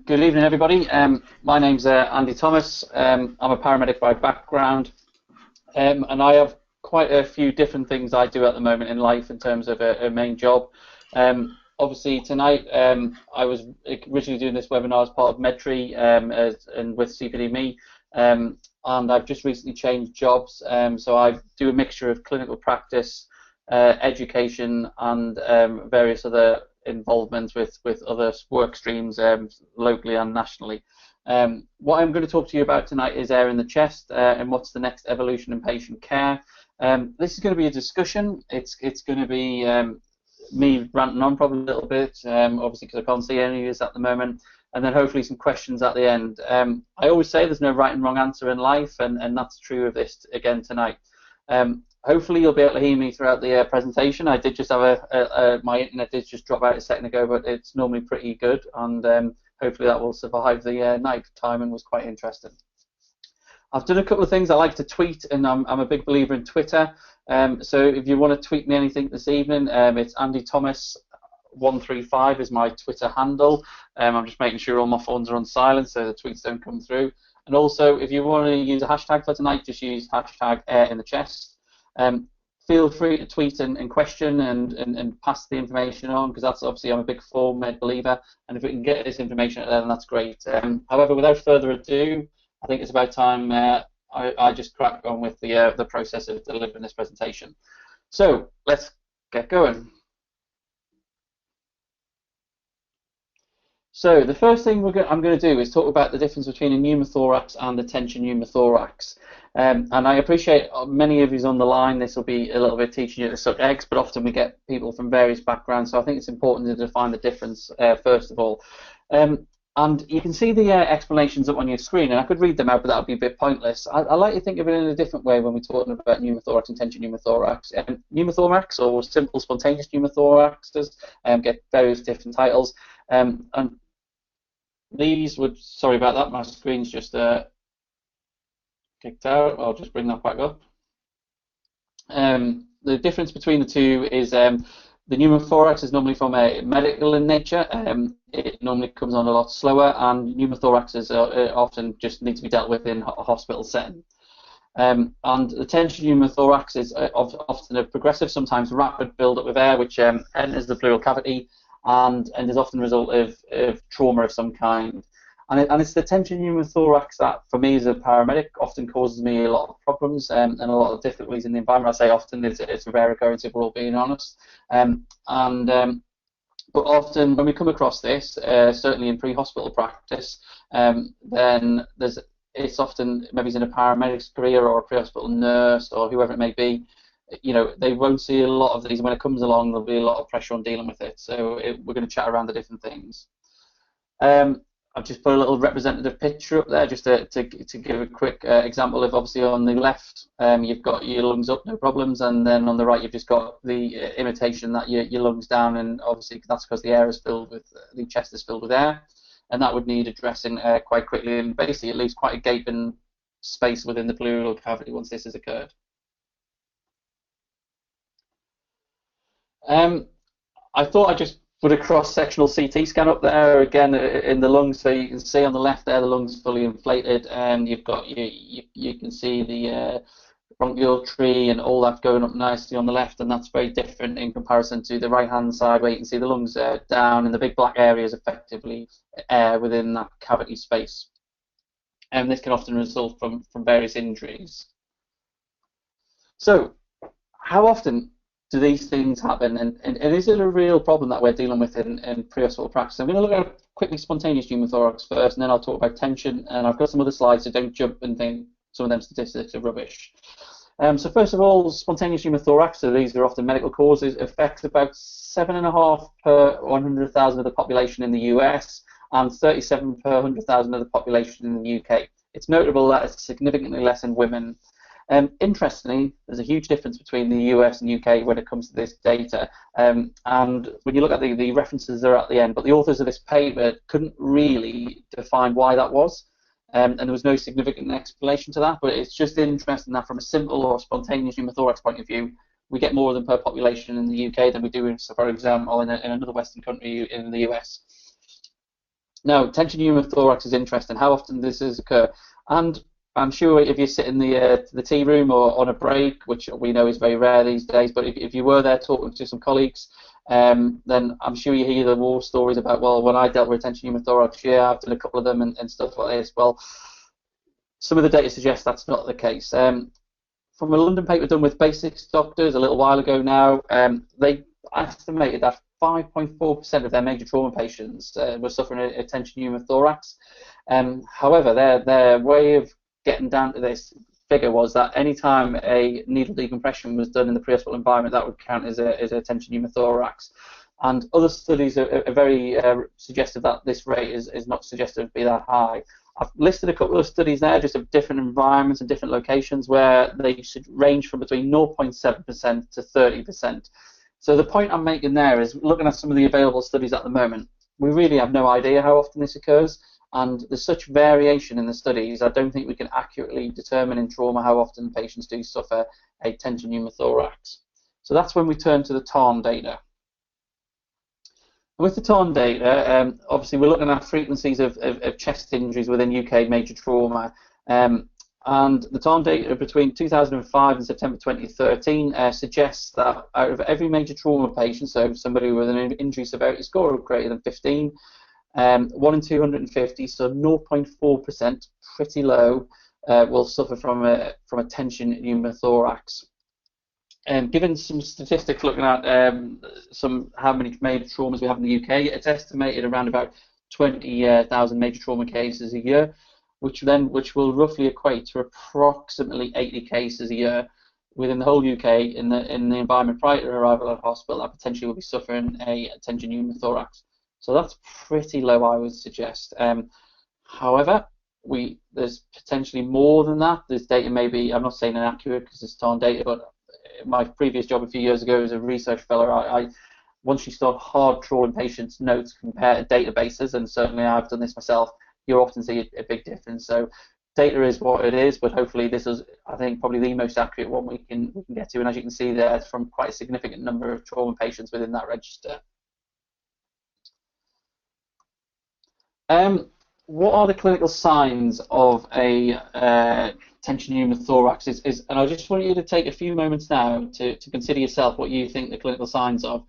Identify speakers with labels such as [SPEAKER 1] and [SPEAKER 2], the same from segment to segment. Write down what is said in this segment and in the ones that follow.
[SPEAKER 1] Good evening, everybody. My name's Andy Thomas. I'm a paramedic by background, and I have quite a few different things I do at the moment in life in terms of a main job. Obviously, tonight I was originally doing this webinar as part of Medtree and with CPDme, and I've just recently changed jobs. So I do a mixture of clinical practice, education, and various other involvement with other work streams locally and nationally. What I'm going to talk to you about tonight is air in the chest and what's the next evolution in patient care. This is going to be a discussion. It's going to be me ranting on probably a little bit, obviously because I can't see any of this at the moment, and then hopefully some questions at the end. I always say there's no right and wrong answer in life, and that's true of this again tonight. Hopefully you'll be able to hear me throughout the presentation. I did just have my internet did just drop out a second ago, but it's normally pretty good, and hopefully that will survive the night. Timing was quite interesting. I've done a couple of things. I like to tweet, and I'm a big believer in Twitter. So if you want to tweet me anything this evening, it's Andy Thomas 135 is my Twitter handle. I'm just making sure all my phones are on silent so the tweets don't come through. And also, if you want to use a hashtag for tonight, just use hashtag air in the chest. Feel free to tweet and question and pass the information on, because that's obviously, I'm a big form-med believer, and if we can get this information out there, then that's great. However, without further ado, I think it's about time I just crack on with the process of delivering this presentation. So let's get going. So the first thing I'm going to do is talk about the difference between a pneumothorax and a tension pneumothorax. And I appreciate many of you on the line, this will be a little bit teaching you to suck eggs, but often we get people from various backgrounds, so I think it's important to define the difference first of all. And you can see the explanations up on your screen, and I could read them out, but that would be a bit pointless. I like to think of it in a different way when we're talking about pneumothorax and tension pneumothorax. Pneumothorax, or simple spontaneous pneumothoraxes, get various different titles. And these would, sorry about that, my screen's just kicked out. I'll just bring that back up. The difference between the two is the pneumothorax is normally from a medical in nature. It normally comes on a lot slower, and pneumothoraxes often just need to be dealt with in a hospital setting. And the tension pneumothorax is often a progressive, sometimes rapid build-up of air, which enters the pleural cavity and is often a result of trauma of some kind. And it's the tension pneumothorax that, for me as a paramedic, often causes me a lot of problems and a lot of difficulties in the environment. I say often, it's a rare occurrence if we're all being honest. But often when we come across this, certainly in pre-hospital practice, then it's often, maybe it's in a paramedic's career or a pre-hospital nurse or whoever it may be, you know, they won't see a lot of these. When it comes along, there'll be a lot of pressure on dealing with it. So we're going to chat around the different things. I've just put a little representative picture up there just to give a quick example of, obviously on the left you've got your lungs up, no problems, and then on the right you've just got the imitation that your lungs down, and obviously that's because the air is filled with, the chest is filled with air, and that would need addressing quite quickly, and basically it leaves quite a gaping space within the pleural cavity once this has occurred. I thought I'd just put a cross-sectional CT scan up there again in the lungs, so you can see on the left there the lungs fully inflated, and you've got you can see the bronchial tree and all that going up nicely on the left, and that's very different in comparison to the right-hand side where you can see the lungs down, and the big black area is effectively air within that cavity space. And this can often result from various injuries. So, how often do these things happen, and is it a real problem that we're dealing with in pre-hospital practice? I'm going to look at quickly spontaneous pneumothorax first, and then I'll talk about tension, and I've got some other slides, so don't jump and think some of them statistics are rubbish. So first of all, spontaneous pneumothorax, so these are often medical causes, affects about 7.5 per 100,000 of the population in the US, and 37 per 100,000 of the population in the UK. It's notable that it's significantly less in women. Interestingly, there's a huge difference between the US and UK when it comes to this data, and when you look at the references that are at the end, but the authors of this paper couldn't really define why that was, and there was no significant explanation to that, but it's just interesting that from a simple or spontaneous pneumothorax point of view, we get more of them per population in the UK than we do, for example, in another Western country in the US. Now, tension pneumothorax is interesting. How often does this occur? And I'm sure if you sit in the tea room or on a break, which we know is very rare these days, but if you were there talking to some colleagues, then I'm sure you hear the war stories about, well, when I dealt with tension pneumothorax, yeah, I've done a couple of them and stuff like this. Well, some of the data suggests that's not the case. From a London paper done with basics doctors a little while ago now, they estimated that 5.4% of their major trauma patients were suffering a tension pneumothorax. However, their way of getting down to this figure was that any time a needle decompression was done in the pre-hospital environment, that would count as a tension pneumothorax. And other studies are very suggestive that this rate is not suggested to be that high. I've listed a couple of studies there, just of different environments and different locations, where they should range from between 0.7% to 30%. So the point I'm making there is, looking at some of the available studies at the moment, we really have no idea how often this occurs, and there's such variation in the studies, I don't think we can accurately determine in trauma how often patients do suffer a tension pneumothorax. So that's when we turn to the 𝐸 data. With the 𝐸 data, obviously we're looking at frequencies of chest injuries within UK major trauma, and the 𝐸 data between 2005 and September 2013 suggests that out of every major trauma patient, so somebody with an injury severity score of greater than 15, 1 in 250, so 0.4%, pretty low, will suffer from a tension pneumothorax. Given some statistics looking at how many major traumas we have in the UK, it's estimated around about 20,000 major trauma cases a year, which will roughly equate to approximately 80 cases a year within the whole UK in the environment prior to arrival at hospital that potentially will be suffering a tension pneumothorax. So that's pretty low, I would suggest. However, there's potentially more than that. This data may be, I'm not saying inaccurate because it's 𝐸 data, but my previous job a few years ago as a research fellow, once you start hard trawling patients' notes, compare databases, and certainly I've done this myself, you'll often see a big difference. So data is what it is, but hopefully this is, I think, probably the most accurate one we can get to, and as you can see there, it's from quite a significant number of trauma patients within that register. What are the clinical signs of a tension pneumothorax? And I just want you to take a few moments now to consider yourself what you think the clinical signs of.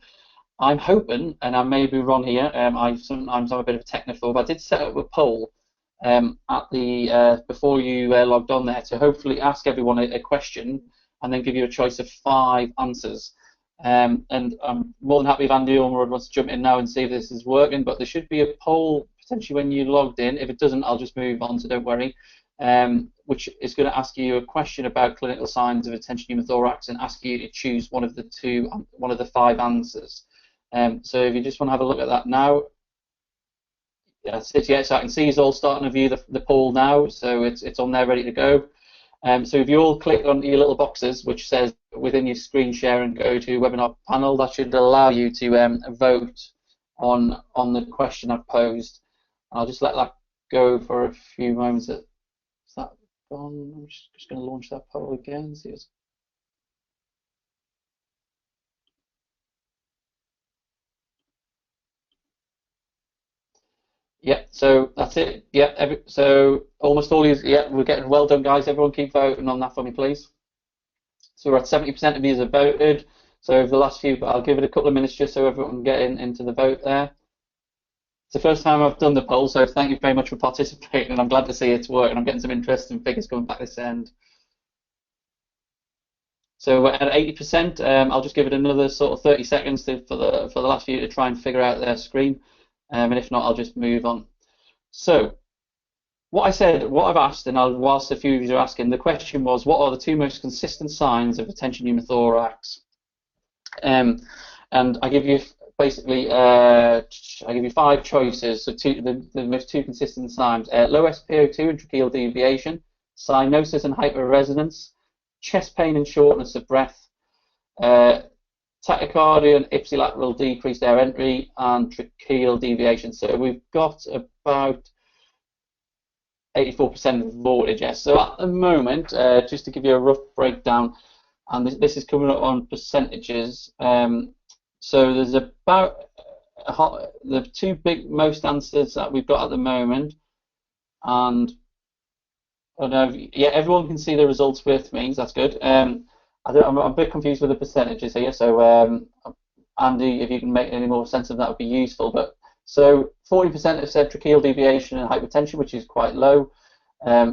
[SPEAKER 1] I'm hoping, and I may be wrong here, sometimes I'm a bit of a technophobe, I did set up a poll before you logged on there to hopefully ask everyone a question and then give you a choice of 5 answers. And I'm more than happy if Andy Ormerod wants to jump in now and see if this is working, but there should be a poll potentially when you logged in. If it doesn't, I'll just move on, so don't worry, which is going to ask you a question about clinical signs of a tension pneumothorax and ask you to choose one of the 5 answers. So if you just want to have a look at that now. Yeah, so I can see it's all starting to view the poll now, so it's on there ready to go. So if you all click on your little boxes which says within your screen share and go to webinar panel, that should allow you to vote on the question I've posed. I'll just let that go for a few moments. Is that gone? I'm just going to launch that poll again. See what's... Yeah, so that's it. Yeah, so almost all these. Yeah, we're getting well done, guys. Everyone keep voting on that for me, please. So we're at 70% of you have voted. So over the last few, I'll give it a couple of minutes just so everyone can get into the vote there. It's the first time I've done the poll, so thank you very much for participating, and I'm glad to see it's working. I'm getting some interesting figures coming back this end. So we're at 80%. I'll just give it another sort of 30 seconds for the last few to try and figure out their screen. And if not, I'll just move on. So, what I've asked, and whilst a few of you are asking, the question was, what are the 2 most consistent signs of a tension pneumothorax? And I give you basically, I give you 5 choices. So the most 2 consistent signs: low SpO2 and tracheal deviation, cyanosis and hyperresonance, chest pain and shortness of breath, tachycardia and ipsilateral decreased air entry, and tracheal deviation. So we've got about 84% of voltage, yes. So at the moment, just to give you a rough breakdown, and this is coming up on percentages, so there's about the two most answers that we've got at the moment, and I don't know, yeah, everyone can see the results with me, so that's good. I'm a bit confused with the percentages here, so Andy, if you can make any more sense of that, would be useful. But so 40% have said tracheal deviation and hypertension, which is quite low,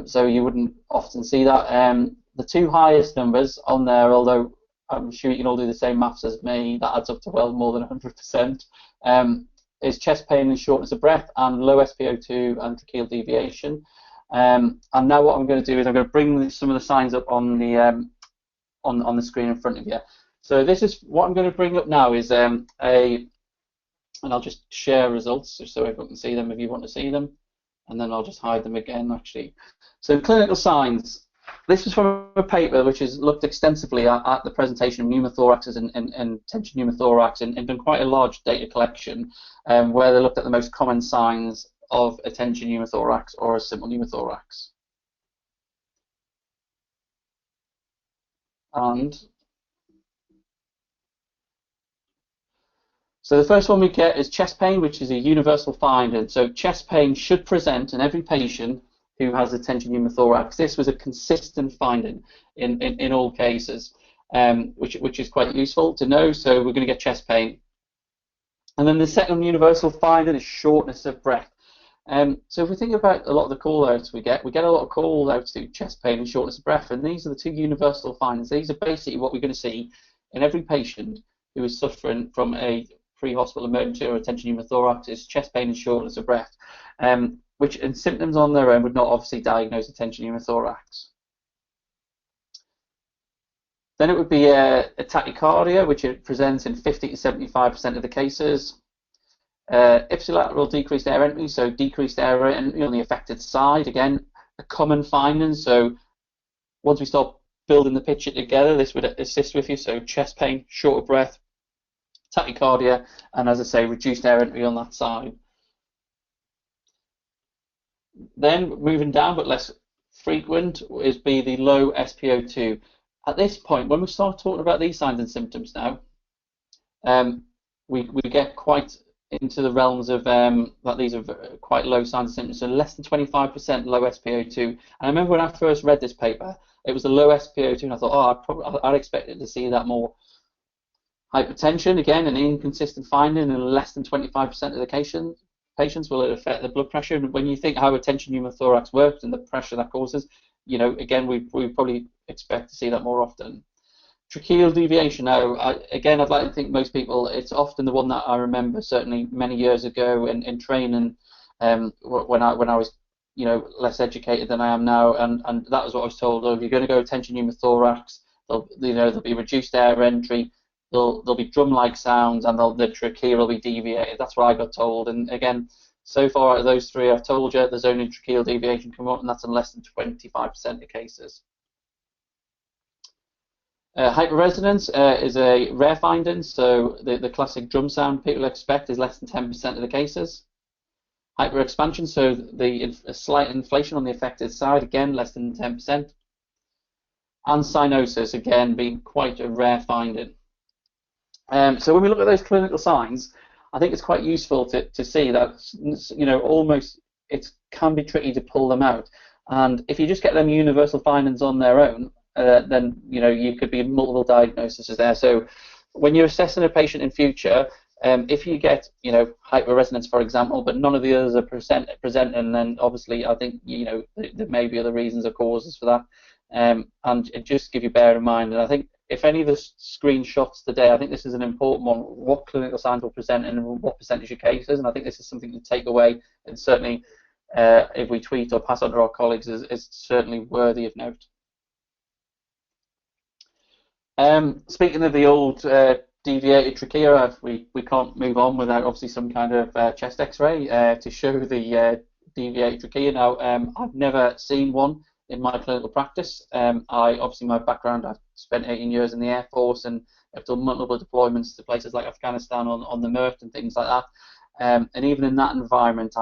[SPEAKER 1] so you wouldn't often see that. The two highest numbers on there, although I'm sure you can all do the same maths as me, that adds up to well more than 100%, is chest pain and shortness of breath and low SpO2 and tracheal deviation. And now what I'm going to do is I'm going to bring some of the signs up on the screen in front of you. So this is what I'm going to bring up now is and I'll just share results just so everyone can see them if you want to see them, and then I'll just hide them again actually. So clinical signs. This is from a paper which has looked extensively at the presentation of pneumothoraxes and tension pneumothorax and done quite a large data collection where they looked at the most common signs of a tension pneumothorax or a simple pneumothorax. And so the first one we get is chest pain, which is a universal finding. So chest pain should present in every patient who has a tension pneumothorax. This was a consistent finding in all cases, which is quite useful to know. So we're going to get chest pain. And then the second universal finding is shortness of breath. So if we think about a lot of the call-outs we get a lot of call-outs to chest pain and shortness of breath, and these are the two universal findings. These are basically what we're going to see in every patient who is suffering from a pre-hospital emergency or a tension pneumothorax is chest pain and shortness of breath, which in symptoms on their own would not obviously diagnose a tension pneumothorax. Then it would be a tachycardia, which it presents in 50 to 75% of the cases. Ipsilateral decreased air entry, so decreased air entry on the affected side. Again, a common finding. So once we start building the picture together, this would assist with you. So chest pain, short of breath, tachycardia, and as I say, reduced air entry on that side. Then moving down, but less frequent, is be the low SpO2. At this point, when we start talking about these signs and symptoms now, we get quite into the realms of that these are quite low signs and symptoms, so less than 25% low SpO2. And I remember when I first read this paper, it was the low SpO2, and I thought, oh, I'd expected to see that more. Hypertension, again, an inconsistent finding, in less than 25% of the patients will it affect the blood pressure. And when you think how a tension pneumothorax works and the pressure that causes, you know, again, we probably expect to see that more often. Tracheal deviation. Now, again, I'd like to think most people, it's often the one that I remember certainly many years ago in training, when I was, you know, less educated than I am now, and that was what I was told. Oh, if you're going to go tension pneumothorax, there'll be reduced air entry, there'll be drum-like sounds, and the trachea will be deviated. That's what I got told. And again, so far out of those three I've told you, there's only tracheal deviation come up, and that's in less than 25% of cases. Hyperresonance is a rare finding, so the classic drum sound people expect is less than 10% of the cases. Hyperexpansion, so the slight inflation on the affected side, again less than 10%. And cyanosis, again being quite a rare finding. So when we look at those clinical signs, I think it's quite useful to see that, you know, almost it can be tricky to pull them out. And if you just get them universal findings on their own, then you know you could be multiple diagnoses there. So when you're assessing a patient in future, if you get, you know, hyperresonance, for example, but none of the others are presenting, then obviously I think, you know, there may be other reasons or causes for that. And it just give you bear in mind. And I think if any of the screenshots today, I think this is an important one. What clinical signs will present and what percentage of cases? And I think this is something to take away. And certainly, if we tweet or pass on to our colleagues, is certainly worthy of note. Speaking of the old deviated trachea, we can't move on without obviously some kind of chest X-ray to show the deviated trachea. Now, I've never seen one in my clinical practice. Obviously my background, I've spent 18 years in the Air Force and I've done multiple deployments to places like Afghanistan on the MERT and things like that. And even in that environment,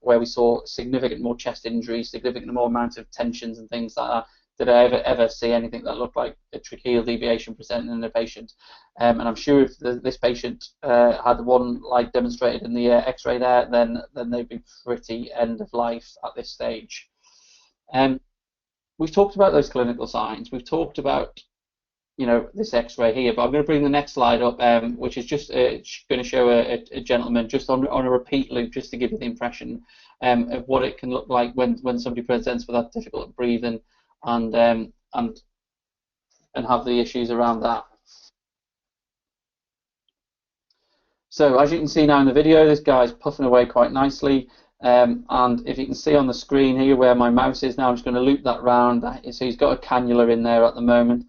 [SPEAKER 1] where we saw significant more chest injuries, significant more amount of tensions and things like that, did I ever see anything that looked like a tracheal deviation presenting in a patient. And I'm sure if this patient had one like demonstrated in the X-ray there, then they'd be pretty end of life at this stage. We've talked about those clinical signs. We've talked about, you know, this X-ray here, but I'm going to bring the next slide up, which is just going to show a gentleman just on a repeat loop, just to give you the impression of what it can look like when somebody presents with that difficult breathing and have the issues around that. So as you can see now in the video, this guy's puffing away quite nicely. And if you can see on the screen here where my mouse is now, I'm just going to loop that round. So he's got a cannula in there at the moment.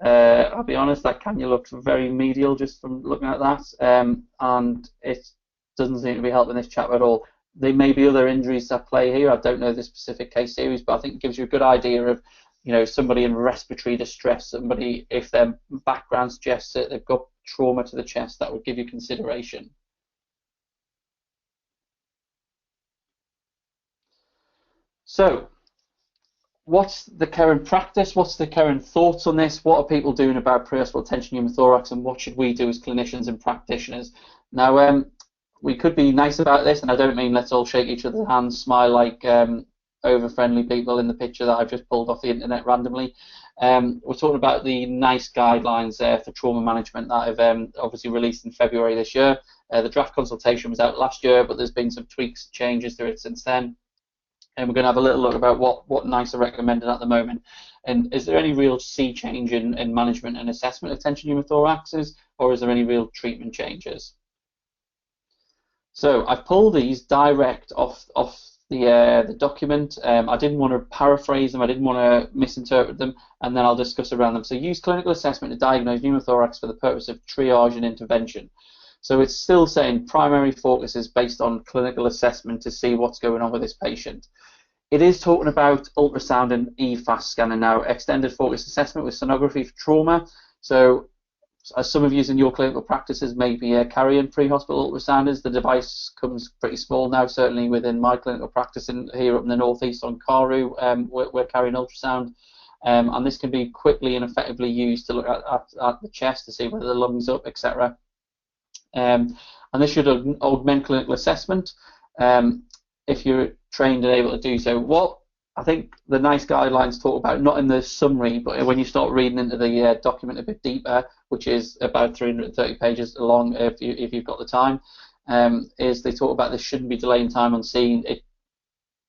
[SPEAKER 1] I'll be honest, that cannula looks very medial just from looking at that, and it doesn't seem to be helping this chap at all. There may be other injuries at play here. I don't know the specific case series, but I think it gives you a good idea of, you know, somebody in respiratory distress, somebody, if their background suggests that they've got trauma to the chest, that would give you consideration. So, what's the current practice? What's the current thoughts on this? What are people doing about pre-hospital tension pneumothorax, and what should we do as clinicians and practitioners? Now, we could be nice about this, and I don't mean let's all shake each other's hands, smile like over-friendly people in the picture that I've just pulled off the internet randomly. We're talking about the NICE guidelines for trauma management that have obviously released in February this year. The draft consultation was out last year, but there's been some tweaks, changes to it since then. And we're going to have a little look about what NICE are recommending at the moment. And is there any real sea change in management and assessment of tension pneumothoraxes, or is there any real treatment changes? So I've pulled these direct off the document. I didn't want to paraphrase them, I didn't want to misinterpret them, and then I'll discuss around them. So use clinical assessment to diagnose pneumothorax for the purpose of triage and intervention. So it's still saying primary focus is based on clinical assessment to see what's going on with this patient. It is talking about ultrasound and EFAS scanning now, extended focus assessment with sonography for trauma. So as some of you in your clinical practices may be carrying pre-hospital ultrasounders, the device comes pretty small now, certainly within my clinical practice here up in the northeast on 𝐦𝐤𝐤𝐿, we're carrying ultrasound. And this can be quickly and effectively used to look at the chest to see whether the lungs up, etc. And this should augment clinical assessment if you're trained and able to do so. What I think the NICE guidelines talk about, not in the summary, but when you start reading into the document a bit deeper, which is about 330 pages long if you've got the time, is they talk about this shouldn't be delaying time on scene.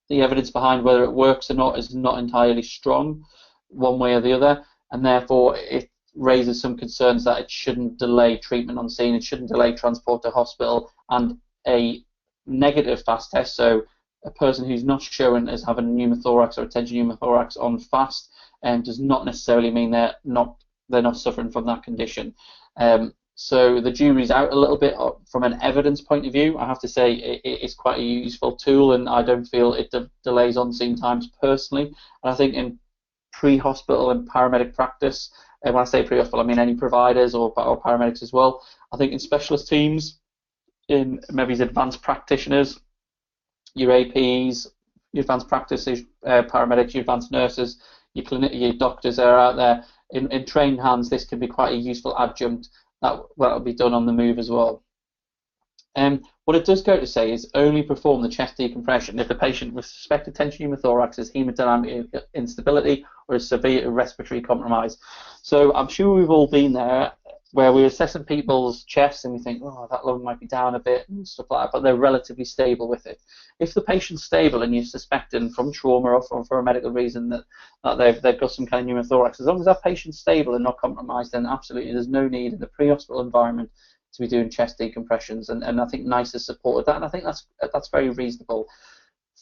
[SPEAKER 1] The evidence behind whether it works or not is not entirely strong, one way or the other, and therefore it raises some concerns that it shouldn't delay treatment on scene, it shouldn't delay transport to hospital, and a negative fast test, so a person who's not showing as having a pneumothorax or a tension pneumothorax on fast does not necessarily mean they're not suffering from that condition. So the jury's out a little bit from an evidence point of view. I have to say it's quite a useful tool, and I don't feel it delays on-scene times personally. And I think in pre-hospital and paramedic practice, and when I say pre-hospital, I mean any providers or paramedics as well. I think in specialist teams, in maybe advanced practitioners, your APs, your advanced practices, paramedics, your advanced nurses, your doctors that are out there, in trained hands, this can be quite a useful adjunct that will be done on the move as well. What it does go to say is only perform the chest decompression if the patient with suspected tension pneumothorax has hemodynamic instability or is severe respiratory compromise. So I'm sure we've all been there where we're assessing people's chests and we think, oh, that lung might be down a bit and stuff like that, but they're relatively stable with it. If the patient's stable and you're suspecting from trauma or for a medical reason that they've got some kind of pneumothorax, as long as that patient's stable and not compromised, then absolutely there's no need in the pre-hospital environment to be doing chest decompressions, and I think NICE has supported that, and I think that's very reasonable.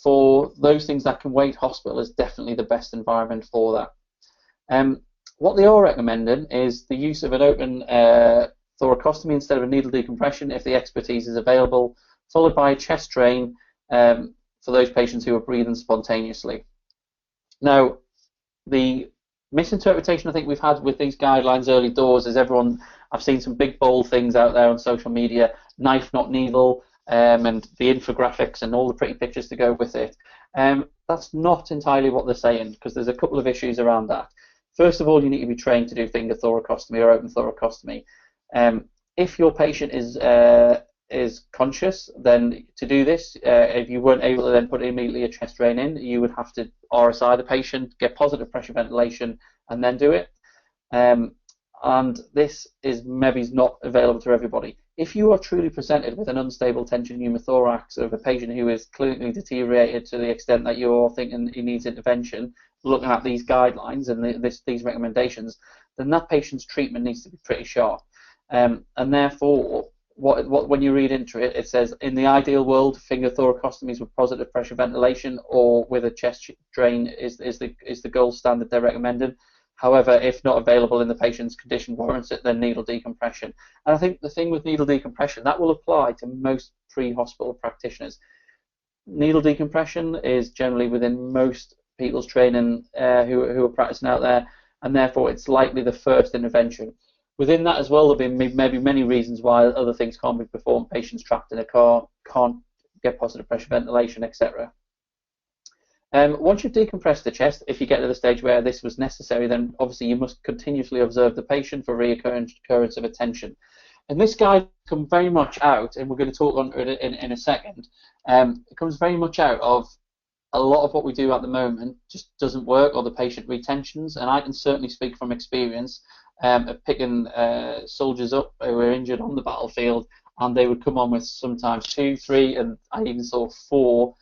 [SPEAKER 1] For those things that can wait, hospital is definitely the best environment for that. What they are recommending is the use of an open thoracostomy instead of a needle decompression if the expertise is available, followed by a chest drain for those patients who are breathing spontaneously. Now, the misinterpretation I think we've had with these guidelines early doors is I've seen some big bold things out there on social media, knife not needle, and the infographics and all the pretty pictures to go with it. That's not entirely what they're saying, because there's a couple of issues around that. First of all, you need to be trained to do finger thoracostomy or open thoracostomy. If your patient is conscious, then to do this, if you weren't able to then put immediately a chest drain in, you would have to RSI the patient, get positive pressure ventilation, and then do it. And this is maybe not available to everybody. If you are truly presented with an unstable tension pneumothorax of a patient who is clinically deteriorated to the extent that you're thinking he needs intervention, looking at these guidelines and these recommendations, then that patient's treatment needs to be pretty sharp. And therefore, when you read into it, it says, in the ideal world, finger thoracostomies with positive pressure ventilation or with a chest drain is the gold standard they're recommending. However, if not available and the patient's condition warrants it, then needle decompression. And I think the thing with needle decompression, that will apply to most pre-hospital practitioners. Needle decompression is generally within most people's training who are practicing out there, and therefore it's likely the first intervention. Within that as well, there'll be maybe many reasons why other things can't be performed. Patients trapped in a car, can't get positive pressure ventilation, etc. Once you've decompressed the chest, if you get to the stage where this was necessary, then obviously you must continuously observe the patient for reoccurrence of a tension. And this guide comes very much out, and we're going to talk on it in a second, it comes very much out of a lot of what we do at the moment just doesn't work, or the patient retentions, and I can certainly speak from experience of picking soldiers up who were injured on the battlefield, and they would come on with sometimes 2, 3, and I even saw 4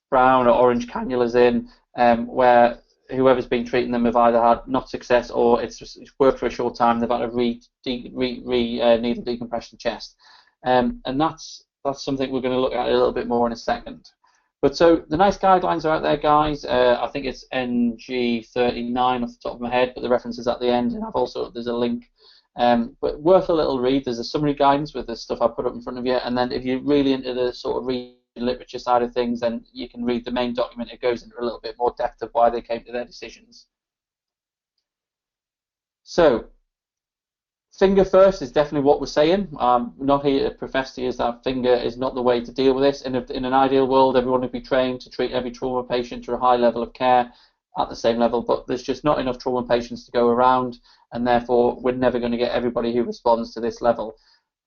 [SPEAKER 1] brown or orange cannulas in, where whoever's been treating them have either had not success or it's worked for a short time. They've had to needle decompress the chest, and that's something we're going to look at a little bit more in a second. But so the nice guidelines are out there, guys. I think it's NG39 off the top of my head, but the reference is at the end, and there's a link. But worth a little read. There's a summary guidance with the stuff I put up in front of you, and then if you're really into the sort of literature side of things, then you can read the main document. It goes into a little bit more depth of why they came to their decisions. So, finger first is definitely what we're saying. I'm not here to profess to you that finger is not the way to deal with this. In an ideal world, everyone would be trained to treat every trauma patient to a high level of care at the same level, but there's just not enough trauma patients to go around, and therefore we're never going to get everybody who responds to this level.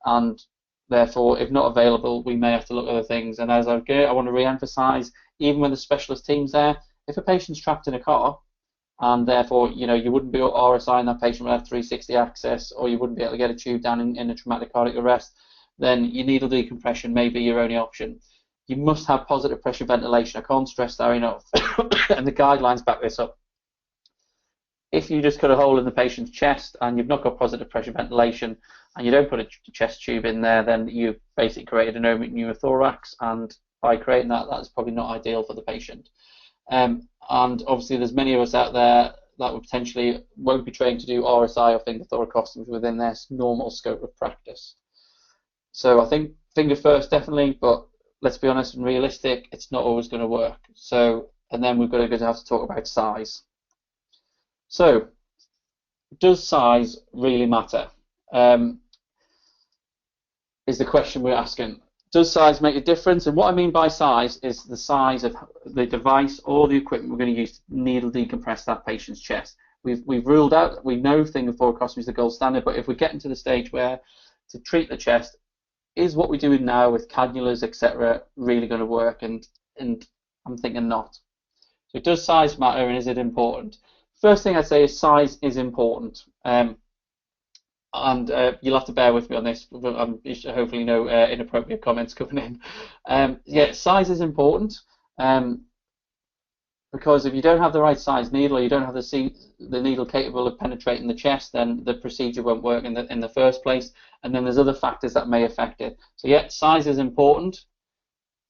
[SPEAKER 1] And therefore, if not available, we may have to look at other things. And as I want to re-emphasise, even when the specialist team's there, if a patient's trapped in a car, and therefore, you wouldn't be able to RSI that patient would have 360 access, or you wouldn't be able to get a tube down in a traumatic cardiac arrest, then your needle decompression may be your only option. You must have positive pressure ventilation. I can't stress that enough. And the guidelines back this up. If you just cut a hole in the patient's chest and you've not got positive pressure ventilation and you don't put a chest tube in there, then you've basically created an open pneumothorax, and by creating that, that's probably not ideal for the patient. And obviously there's many of us out there that would potentially won't be trained to do RSI or finger thoracostomies within their normal scope of practice. So I think finger first definitely, but let's be honest and realistic, it's not always going to work. So, and then we've got to have to talk about size. So, does size really matter? Is the question we're asking. Does size make a difference? And what I mean by size is the size of the device or the equipment we're going to use to needle decompress that patient's chest. We've ruled out, we know finger thoracostomy is the gold standard, but if we're getting to the stage where to treat the chest, is what we're doing now with cannulas, etc., really going to work? And I'm thinking not. So does size matter, and is it important? First thing I'd say is size is important. And you'll have to bear with me on this. Hopefully no inappropriate comments coming in. Yeah, size is important, because if you don't have the right size needle, or you don't have the needle capable of penetrating the chest, then the procedure won't work in the first place. And then there's other factors that may affect it. So yeah, size is important.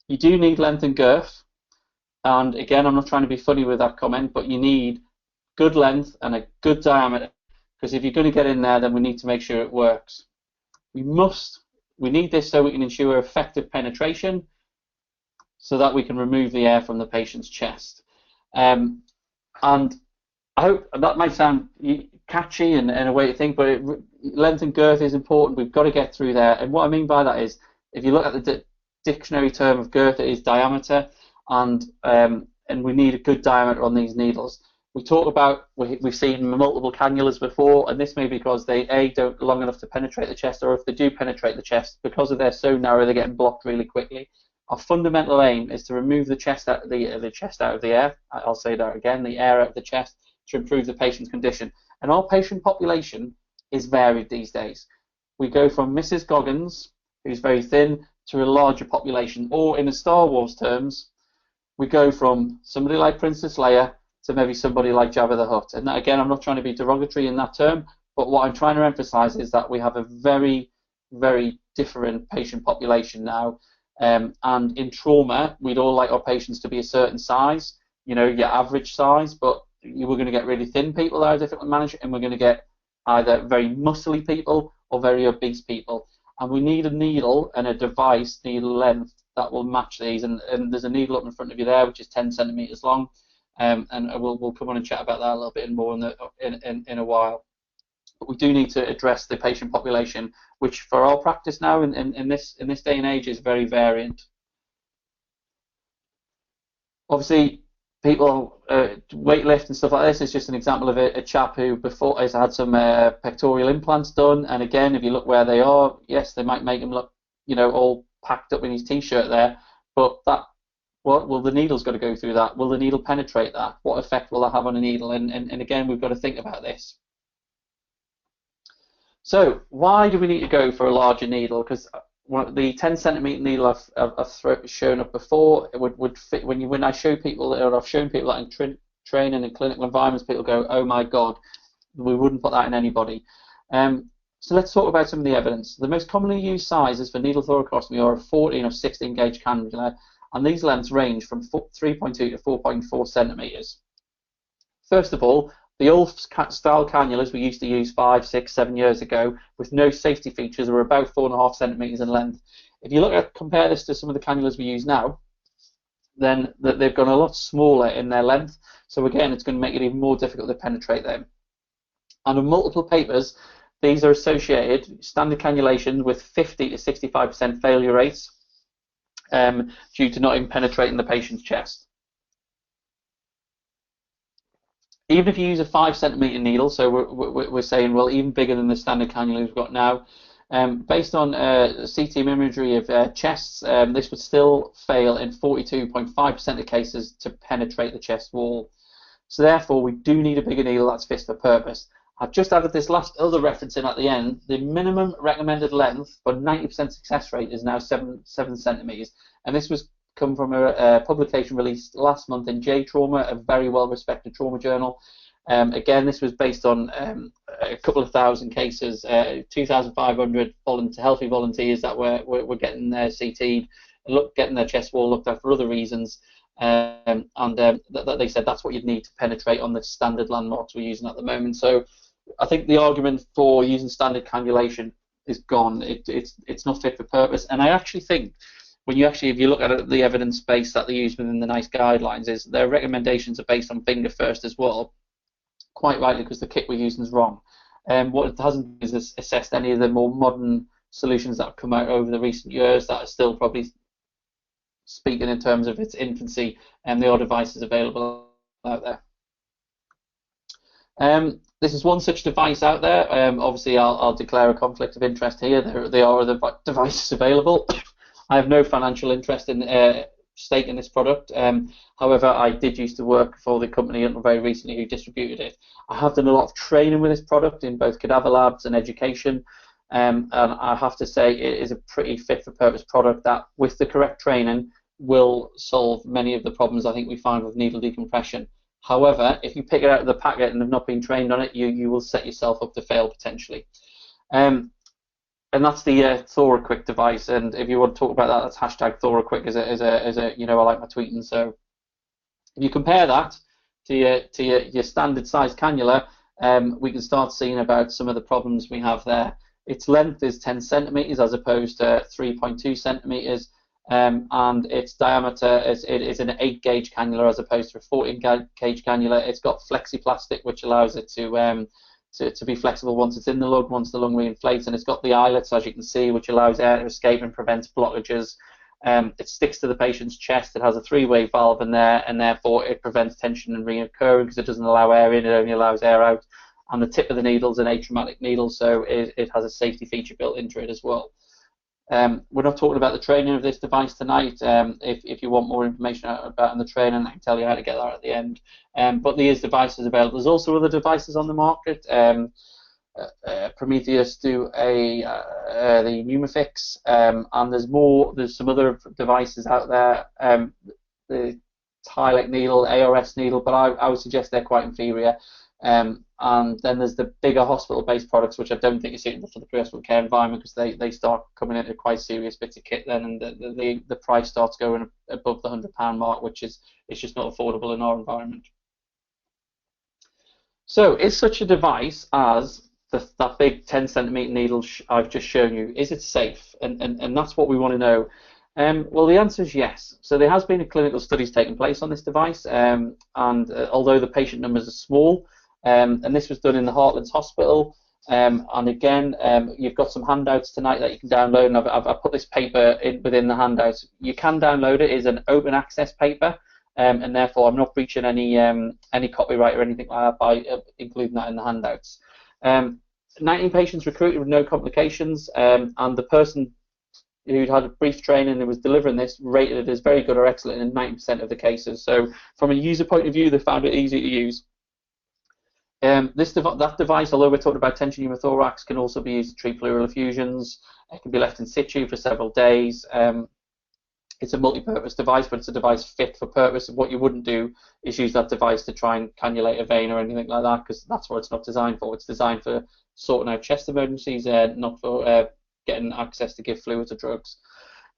[SPEAKER 1] You do need length and girth. And again, I'm not trying to be funny with that comment, but you need good length and a good diameter. Because if you're going to get in there, then we need to make sure it works. We need this so we can ensure effective penetration, so that we can remove the air from the patient's chest. And I hope that might sound catchy and a way to think, but length and girth is important. We've got to get through there. And what I mean by that is, if you look at the dictionary term of girth, it is diameter. and we need a good diameter on these needles. We talk about, we've seen multiple cannulas before, and this may be because they don't long enough to penetrate the chest, or if they do penetrate the chest, because of they're so narrow, they're getting blocked really quickly. Our fundamental aim is to remove the chest out of the air. I'll say that again, the air out of the chest, to improve the patient's condition. And our patient population is varied these days. We go from Mrs. Goggins, who's very thin, to a larger population, or in the Star Wars terms, we go from somebody like Princess Leia to maybe somebody like Jabba the Hutt. And that, again, I'm not trying to be derogatory in that term, but what I'm trying to emphasize is that we have a very, very different patient population now. And in trauma, we'd all like our patients to be a certain size, you know, your average size, but we're going to get really thin people that are difficult to manage, and we're going to get either very muscly people or very obese people. And we need a needle and a device, needle length, that will match these. And there's a needle up in front of you there, which is 10 centimeters long. And we'll come on and chat about that a little bit more in a while. But we do need to address the patient population, which for our practice now in this day and age is very variant. Obviously, people weightlift and stuff like this is just an example of a chap who before has had some pectoral implants done. And again, if you look where they are, yes, they might make him look, you know, all packed up in his t-shirt there, but that. Well, the needle's got to go through that. Will the needle penetrate that? What effect will that have on a needle? And again, we've got to think about this. So why do we need to go for a larger needle? Because the 10 centimeter needle I've shown up before, it would fit when I show people, or I've shown people that in training and clinical environments, people go, oh my God, we wouldn't put that in anybody. So let's talk about some of the evidence. The most commonly used sizes for needle thoracostomy are a 14 or 16 gauge cannula, and these lengths range from 3.2 to 4.4 centimeters. First of all, the old style cannulas we used to use 5, 6, 7 years ago with no safety features were about 4.5 centimeters in length. If you compare this to some of the cannulas we use now, then they've gone a lot smaller in their length. So again, it's going to make it even more difficult to penetrate them. And in multiple papers, these are associated, standard cannulation, with 50 to 65% failure rates. Due to not even penetrating the patient's chest. Even if you use a 5 centimeter needle, so we're saying, well, even bigger than the standard cannula we've got now, based on CT imagery of chests, this would still fail in 42.5% of cases to penetrate the chest wall. So therefore, we do need a bigger needle that's fit for purpose. I've just added this last other reference in at the end. The minimum recommended length for 90% success rate is now 7 centimeters, and this was come from a publication released last month in J-Trauma, a very well-respected trauma journal. Again, this was based on a couple of thousand cases, 2,500 healthy volunteers that were getting their CT'd, getting their chest wall looked at for other reasons. And they said that's what you'd need to penetrate on the standard landmarks we're using at the moment. So I think the argument for using standard cannulation is gone. It's not fit for purpose. And I actually think if you look at the evidence base that they use within the NICE guidelines, is their recommendations are based on finger first as well, quite rightly, because the kit we're using is wrong. What it hasn't done is assessed any of the more modern solutions that have come out over the recent years that are still probably speaking in terms of its infancy, and there are devices available out there. This is one such device out there. Obviously, I'll declare a conflict of interest here. There are other devices available. I have no financial interest in stake in this product. However, I did used to work for the company until very recently who distributed it. I have done a lot of training with this product in both cadaver labs and education. And I have to say it is a pretty fit-for-purpose product that, with the correct training, will solve many of the problems I think we find with needle decompression. However, if you pick it out of the packet and have not been trained on it, you will set yourself up to fail potentially. And that's the 𝐥𝐤𝐤𝐞 device. And if you want to talk about that, that's hashtag 𝐥𝐤𝐤𝐞 as a you know, I like my tweeting. So if you compare that to your standard size cannula, we can start seeing about some of the problems we have there. Its length is 10 centimeters as opposed to 3.2 centimeters, and its diameter is an 8 gauge cannula as opposed to a 14 gauge cannula. It's got flexiplastic, which allows it to be flexible once it's in the lung, once the lung reinflates, and it's got the eyelets, as you can see, which allows air to escape and prevents blockages. It sticks to the patient's chest. It has a three-way valve in there, and therefore it prevents tension and reoccurring because it doesn't allow air in, it only allows air out. And the tip of the needle is an atraumatic needle, so it has a safety feature built into it as well. We're not talking about the training of this device tonight. If you want more information about the training, I can tell you how to get that at the end. But these devices available. There's also other devices on the market. Prometheus do the Pneumafix, and there's some other devices out there. The Tylex needle, ARS needle, but I would suggest they're quite inferior. And then there's the bigger hospital-based products, which I don't think are suitable for the pre-hospital care environment because they start coming into quite serious bits of kit then, and the price starts going above the £100 mark, which is just not affordable in our environment. So, is such a device as that big 10cm needle I've just shown you, is it safe? And that's what we want to know. Well, the answer is yes. So there has been a clinical studies taking place on this device, and although the patient numbers are small, and this was done in the Heartlands Hospital, and again, you've got some handouts tonight that you can download, and I've put this paper within the handouts. You can download it. It's an open access paper, and therefore I'm not breaching any copyright or anything like that by including that in the handouts. 19 patients recruited with no complications, and the person who'd had a brief training and was delivering this rated it as very good or excellent in 90% of the cases. So from a user point of view, they found it easy to use. That device, although we're talking about tension pneumothorax, can also be used to treat pleural effusions. It can be left in situ for several days. It's a multi-purpose device, but it's a device fit for purpose. And what you wouldn't do is use that device to try and cannulate a vein or anything like that, because that's what it's not designed for. It's designed for sorting out chest emergencies, not for getting access to give fluids or drugs.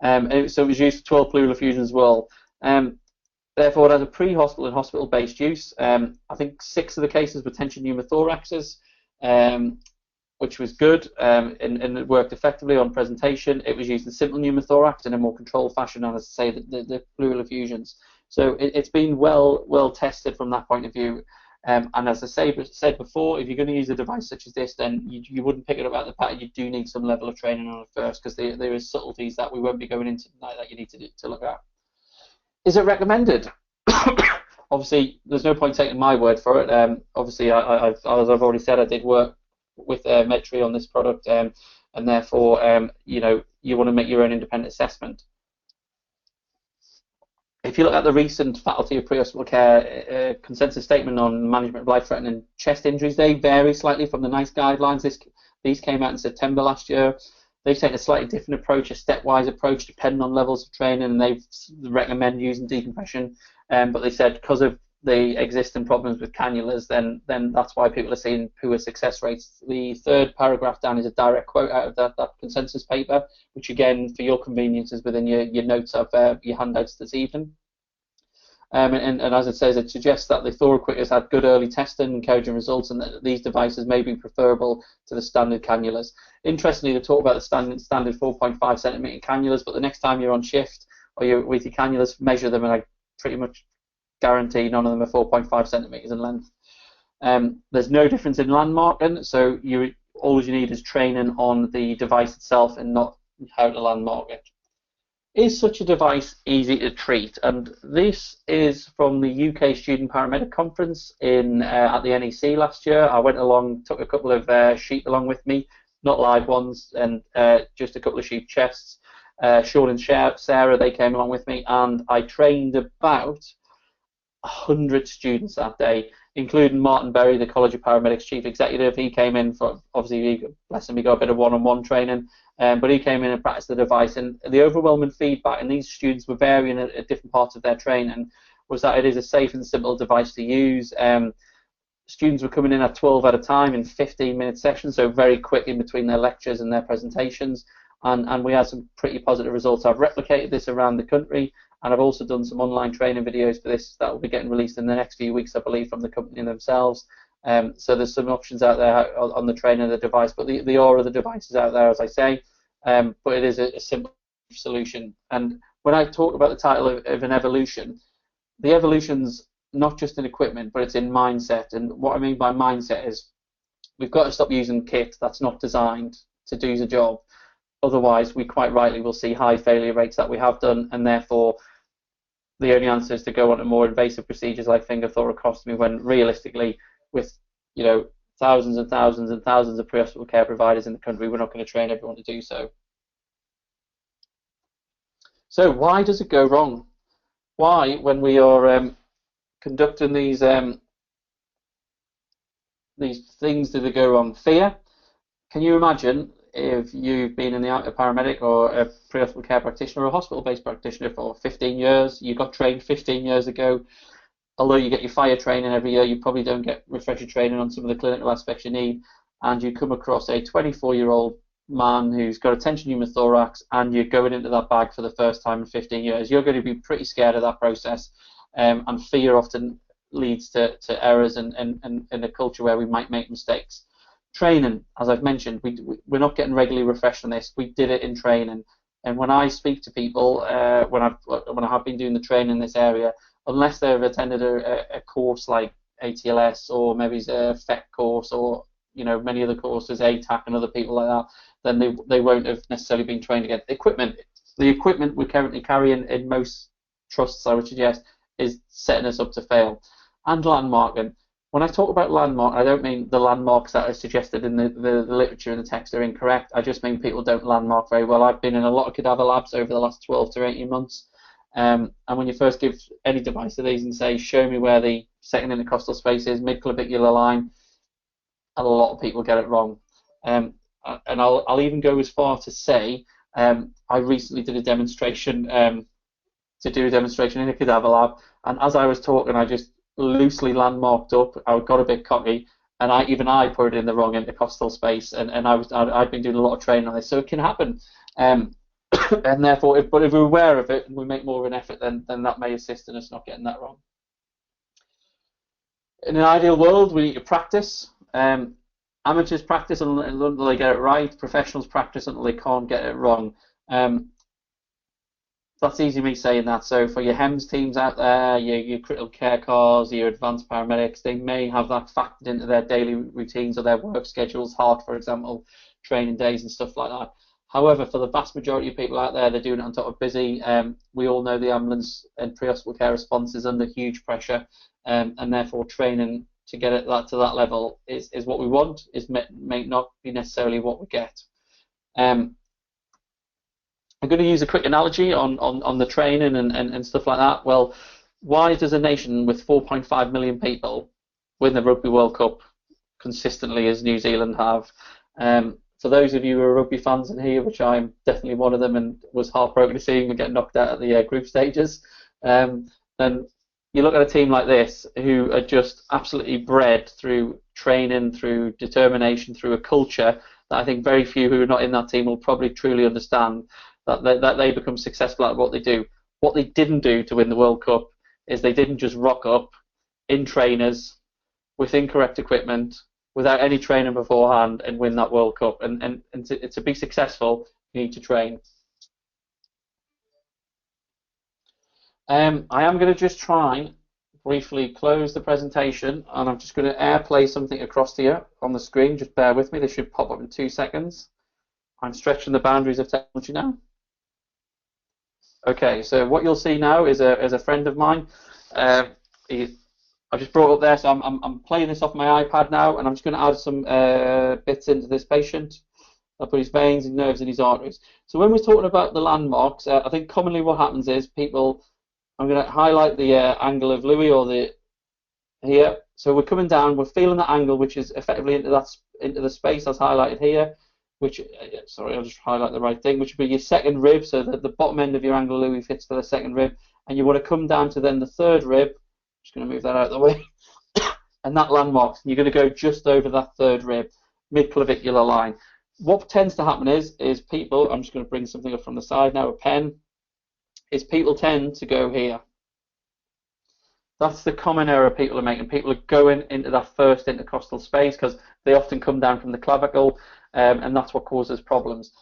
[SPEAKER 1] So it was used for 12 pleural effusions as well. Therefore, it has a pre-hospital and hospital-based use. I think 6 of the cases were tension pneumothoraxes, which was good, and it worked effectively on presentation. It was used in simple pneumothorax in a more controlled fashion, and as I say, the pleural effusions. So it's been well tested from that point of view. And as I said before, if you're going to use a device such as this, then you wouldn't pick it up out of the pack. You do need some level of training on it first, because there is subtleties that we won't be going into tonight that you need to look at. Is it recommended? Obviously, there's no point taking my word for it. Obviously, as I've already said, I did work with Medtree on this product, and therefore, you want to make your own independent assessment. If you look at the recent Faculty of Pre-Hospital Care consensus statement on management of life-threatening chest injuries, they vary slightly from the NICE guidelines. These came out in September last year. They've taken a slightly different approach, a stepwise approach, depending on levels of training, and they recommend using decompression. But they said because of the existing problems with cannulas, then that's why people are seeing poor success rates. The third paragraph down is a direct quote out of that consensus paper, which again, for your convenience, is within your notes of your handouts this evening. And as it says, it suggests that the ThoraQuick has had good early testing, encouraging results, and that these devices may be preferable to the standard cannulas. Interestingly, they talk about the standard 4.5 centimeter cannulas, but the next time you're on shift or you're with your cannulas, measure them, and I pretty much guarantee none of them are 4.5 centimeters in length. There's no difference in landmarking, so all you need is training on the device itself and not how to landmark it. Is such a device easy to treat? And this is from the UK Student Paramedic Conference at the NEC last year. I went along, took a couple of sheep along with me, not live ones, and just a couple of sheep chests. Sean and Sarah, they came along with me, and I trained about 100 students that day, including Martin Berry, the College of Paramedics Chief Executive. He came in for, obviously, bless him, he got a bit of one-on-one training, but he came in and practiced the device, and the overwhelming feedback, and these students were varying at different parts of their training, was that it is a safe and simple device to use. Students were coming in at 12 at a time in 15-minute sessions, so very quick in between their lectures and their presentations, and we had some pretty positive results. I've replicated this around the country, and I've also done some online training videos for this that will be getting released in the next few weeks, I believe, from the company themselves. So there's some options out there on the training of the device, but the aura of the device is out there, as I say, but it is a simple solution. And when I talk about the title of an evolution, the evolution's not just in equipment, but it's in mindset. And what I mean by mindset is we've got to stop using kit that's not designed to do the job. Otherwise, we quite rightly will see high failure rates that we have done, and therefore the only answer is to go on to more invasive procedures like finger thoracostomy, when realistically, with thousands and thousands and thousands of pre-hospital care providers in the country, we're not going to train everyone to do so. So why does it go wrong? Why, when we are conducting these things, do they go wrong? Fear. Can you imagine if you've been a paramedic or a pre-hospital care practitioner or a hospital-based practitioner for 15 years, you got trained 15 years ago, although you get your fire training every year, you probably don't get refresher training on some of the clinical aspects you need, and you come across a 24-year-old man who's got a tension pneumothorax, and you're going into that bag for the first time in 15 years, you're going to be pretty scared of that process, and fear often leads to errors and a culture where we might make mistakes. Training, as I've mentioned, we're not getting regularly refreshed on this. We did it in training, and when I speak to people, when I have been doing the training in this area, unless they've attended a course like ATLS or maybe a FEC course or many other courses, ATAC and other people like that, then they won't have necessarily been trained again. The equipment we're currently carrying in most trusts, I would suggest, is setting us up to fail. And landmarking. When I talk about landmark, I don't mean the landmarks that are suggested in the literature and the text are incorrect. I just mean people don't landmark very well. I've been in a lot of cadaver labs over the last 12 to 18 months, and when you first give any device to these and say, show me where the second intercostal space is, mid-clavicular line, a lot of people get it wrong. And I'll even go as far to say, I recently did a demonstration, in a cadaver lab, and as I was talking, I just loosely landmarked up. I got a bit cocky, and even I put it in the wrong intercostal space, and I'd been doing a lot of training on this, so it can happen. And therefore, if we're aware of it and we make more of an effort, then that may assist in us not getting that wrong. In an ideal world, we need to practice. Amateurs practice until they get it right. Professionals practice until they can't get it wrong. That's easy me saying that. So for your HEMS teams out there, your critical care cars, your advanced paramedics, they may have that factored into their daily routines or their work schedules, heart, for example, training days and stuff like that. However, for the vast majority of people out there, they're doing it on top of busy. We all know the ambulance and pre-hospital care response is under huge pressure, and therefore training to get it to that level is what we want, may not be necessarily what we get. I'm going to use a quick analogy on the training and stuff like that. Well, why does a nation with 4.5 million people win the Rugby World Cup consistently as New Zealand have? For those of you who are rugby fans in here, which I'm definitely one of them, and was heartbroken to see them get knocked out at the group stages, then you look at a team like this who are just absolutely bred through training, through determination, through a culture that I think very few who are not in that team will probably truly understand, that they become successful at what they do. What they didn't do to win the World Cup is they didn't just rock up in trainers with incorrect equipment, without any training beforehand, and win that World Cup. And to be successful, you need to train. I am going to just try briefly close the presentation, and I'm just going to airplay something across to you on the screen. Just bear with me, this should pop up in 2 seconds. I'm stretching the boundaries of technology now. Okay, so what you'll see now is a friend of mine. I just brought up there, so I'm playing this off my iPad now, and I'm just going to add some bits into this patient. I'll put his veins and nerves and his arteries. So when we're talking about the landmarks, I think commonly what happens is people, I'm going to highlight the angle of Louis, or here. So we're coming down, we're feeling that angle, which is effectively into the space that's highlighted here. Which, sorry, I'll just highlight the right thing, which would be your second rib, so that the bottom end of your angle Louis fits to the second rib, and you want to come down to then the third rib. Just going to move that out of the way, and that landmark, you're going to go just over that third rib, mid-clavicular line. What tends to happen is people, I'm just going to bring something up from the side now, a pen, is people tend to go here. That's the common error people are making. People are going into that first intercostal space because they often come down from the clavicle, and that's what causes problems.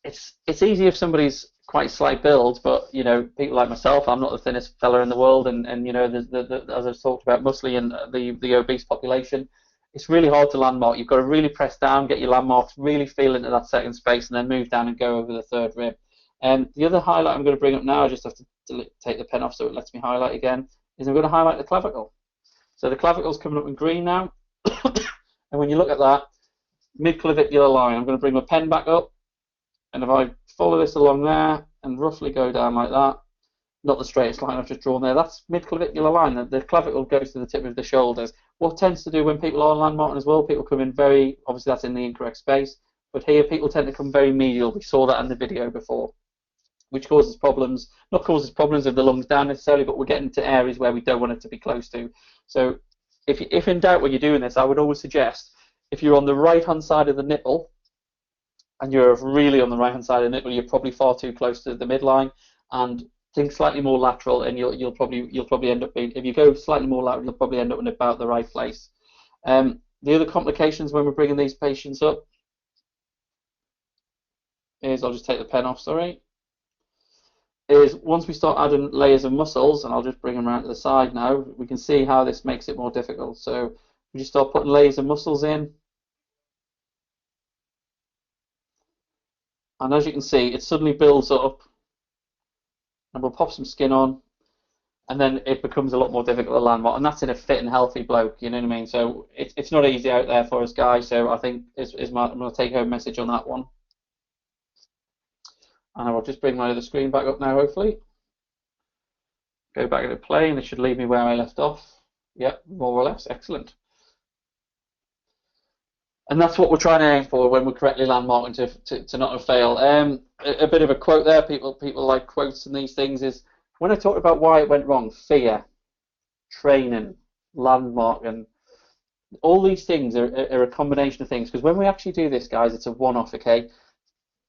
[SPEAKER 1] It's easy if somebody's quite slight build, but people like myself, I'm not the thinnest fella in the world, and as I've talked about, mostly in the obese population, it's really hard to landmark. You've got to really press down, get your landmarks, really feel into that second space, and then move down and go over the third rib. The other highlight I'm going to bring up now, I just have to take the pen off so it lets me highlight again, is I'm going to highlight the clavicle. So the clavicle's coming up in green now, and when you look at that, mid-clavicular line, I'm going to bring my pen back up, and if I follow this along there and roughly go down like that, not the straightest line I've just drawn there, that's mid-clavicular line. The clavicle goes to the tip of the shoulders. What tends to do when people are landmarking as well, people come in very, obviously that's in the incorrect space, but here people tend to come very medial. We saw that in the video before, which causes problems, not causes problems of the lungs down necessarily, but we're getting to areas where we don't want it to be close to. So if in doubt when you're doing this, I would always suggest, if you're on the right-hand side of the nipple, and you're really on the right-hand side of the nipple, you're probably far too close to the midline, and think slightly more lateral, and you'll probably end up being, if you go slightly more lateral, you'll probably end up in about the right place. The other complications when we're bringing these patients up is, I'll just take the pen off, sorry, is once we start adding layers of muscles, and I'll just bring them around to the side now, we can see how this makes it more difficult. So we just start putting layers of muscles in, and as you can see, it suddenly builds up, and we'll pop some skin on, and then it becomes a lot more difficult to landmark, and that's in a fit and healthy bloke, you know what I mean? So it's not easy out there for us guys, so I think I'm going to take home message on that one. And I will just bring my other screen back up now, hopefully. Go back into play, and it should leave me where I left off. Yep, more or less, excellent. And that's what we're trying to aim for when we're correctly landmarking to not fail. A bit of a quote there, people like quotes and these things, is when I talk about why it went wrong, fear, training, landmarking, all these things are a combination of things, because when we actually do this, guys, it's a one-off, okay?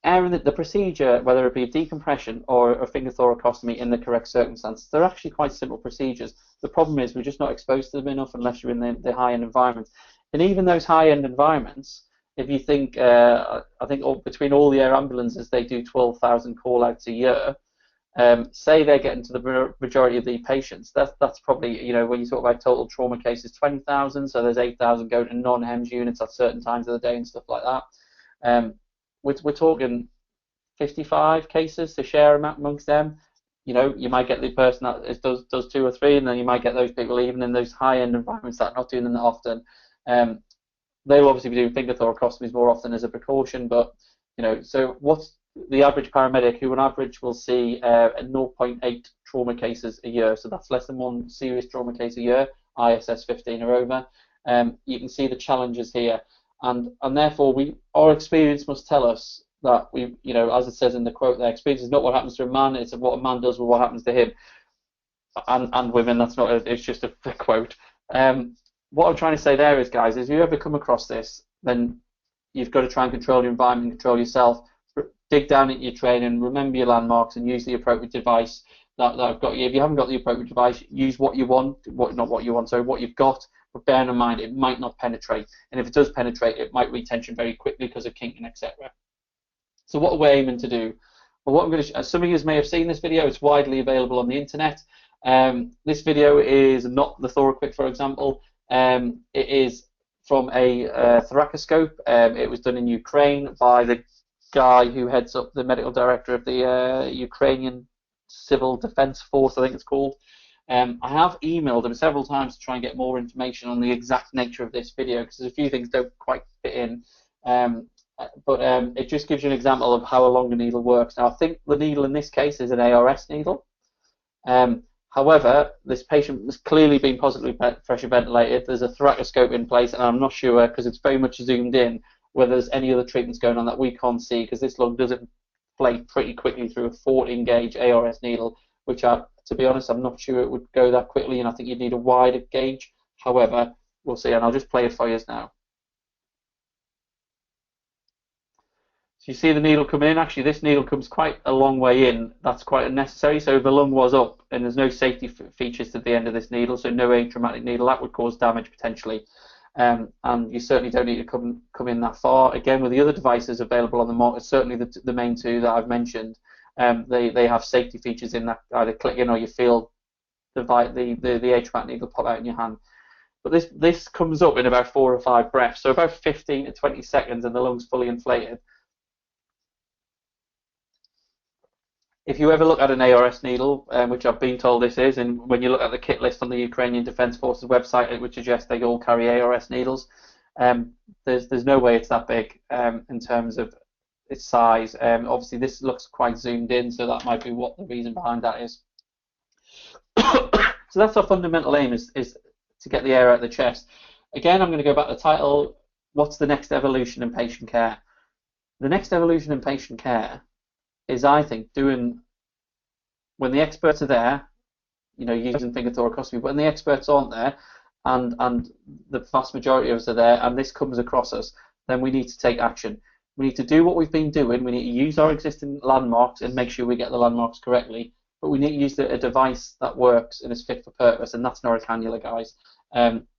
[SPEAKER 1] The procedure, whether it be a decompression or a finger thoracostomy in the correct circumstances, they're actually quite simple procedures. The problem is we're just not exposed to them enough unless you're in the high-end environment. And even those high-end environments, if you think, I think between all the air ambulances, they do 12,000 call-outs a year. Say they're getting to the majority of the patients, that's probably, you know, when you talk about total trauma cases, 20,000, so there's 8,000 going to non-HEMS units at certain times of the day and stuff like that. We're talking 55 cases to share amongst them. You know, you might get the person that does 2 or 3, and then you might get those people even in those high-end environments that are not doing them that often. They'll obviously be doing finger thoracostomies more often as a precaution, but, you know, so what's the average paramedic, who on average will see 0.8 trauma cases a year, so that's less than 1 serious trauma case a year, ISS 15 or over. You can see the challenges here. And therefore, our experience must tell us that you know, as it says in the quote there, experience is not what happens to a man, it's what a man does with what happens to him. And women, that's not, it's just a quote. What I'm trying to say there is, guys, if you ever come across this, then you've got to try and control your environment, control yourself, dig down into your training, remember your landmarks, and use the appropriate device that I've got you. If you haven't got the appropriate device, use what you want, what you've got. But bear in mind, it might not penetrate, and if it does penetrate, it might reach tension very quickly because of kinking, etc. So what are we aiming to do? Well, what I'm going to some of you may have seen this video. It's widely available on the internet. This video is not the thoracquick, for example. It is from a thoracoscope. It was done in Ukraine by the guy who heads up, the medical director of the Ukrainian Civil Defense Force, I think it's called. I have emailed him several times to try and get more information on the exact nature of this video, because there's a few things don't quite fit in. But it just gives you an example of how a longer needle works. Now, I think the needle in this case is an ARS needle. However, this patient has clearly been positively pressure ventilated. There's a thoracoscope in place, and I'm not sure, because it's very much zoomed in, whether there's any other treatments going on that we can't see, because this lung does inflate pretty quickly through a 14 gauge ARS needle, which, to be honest, I'm not sure it would go that quickly, and I think you'd need a wider gauge. However, we'll see, and I'll just play it for you now. So you see the needle coming in. Actually, this needle comes quite a long way in. That's quite unnecessary. So if the lung was up, and there's no safety features to the end of this needle, so no atraumatic needle, that would cause damage potentially. And you certainly don't need to come in that far. Again, with the other devices available on the market, certainly the main two that I've mentioned, they have safety features in that either click in or you feel the atraumatic needle pop out in your hand. but this comes up in about 4 or 5 breaths, so about 15 to 20 seconds, and the lungs fully inflated. If you ever look at an ARS needle, which I've been told this is, and when you look at the kit list on the Ukrainian Defence Forces website, it would suggest they all carry ARS needles. There's no way it's that big in terms of its size. Obviously, this looks quite zoomed in, so that might be what the reason behind that is. So that's our fundamental aim, is to get the air out of the chest. Again, I'm going to go back to the title. What's the next evolution in patient care? The next evolution in patient care is, I think, doing, when the experts are there, you know, using finger thoracoscopy, but when the experts aren't there, and the vast majority of us are there, and this comes across us, then we need to take action. We need to do what we've been doing. We need to use our existing landmarks and make sure we get the landmarks correctly, but we need to use a device that works and is fit for purpose, and that's not a cannula, guys.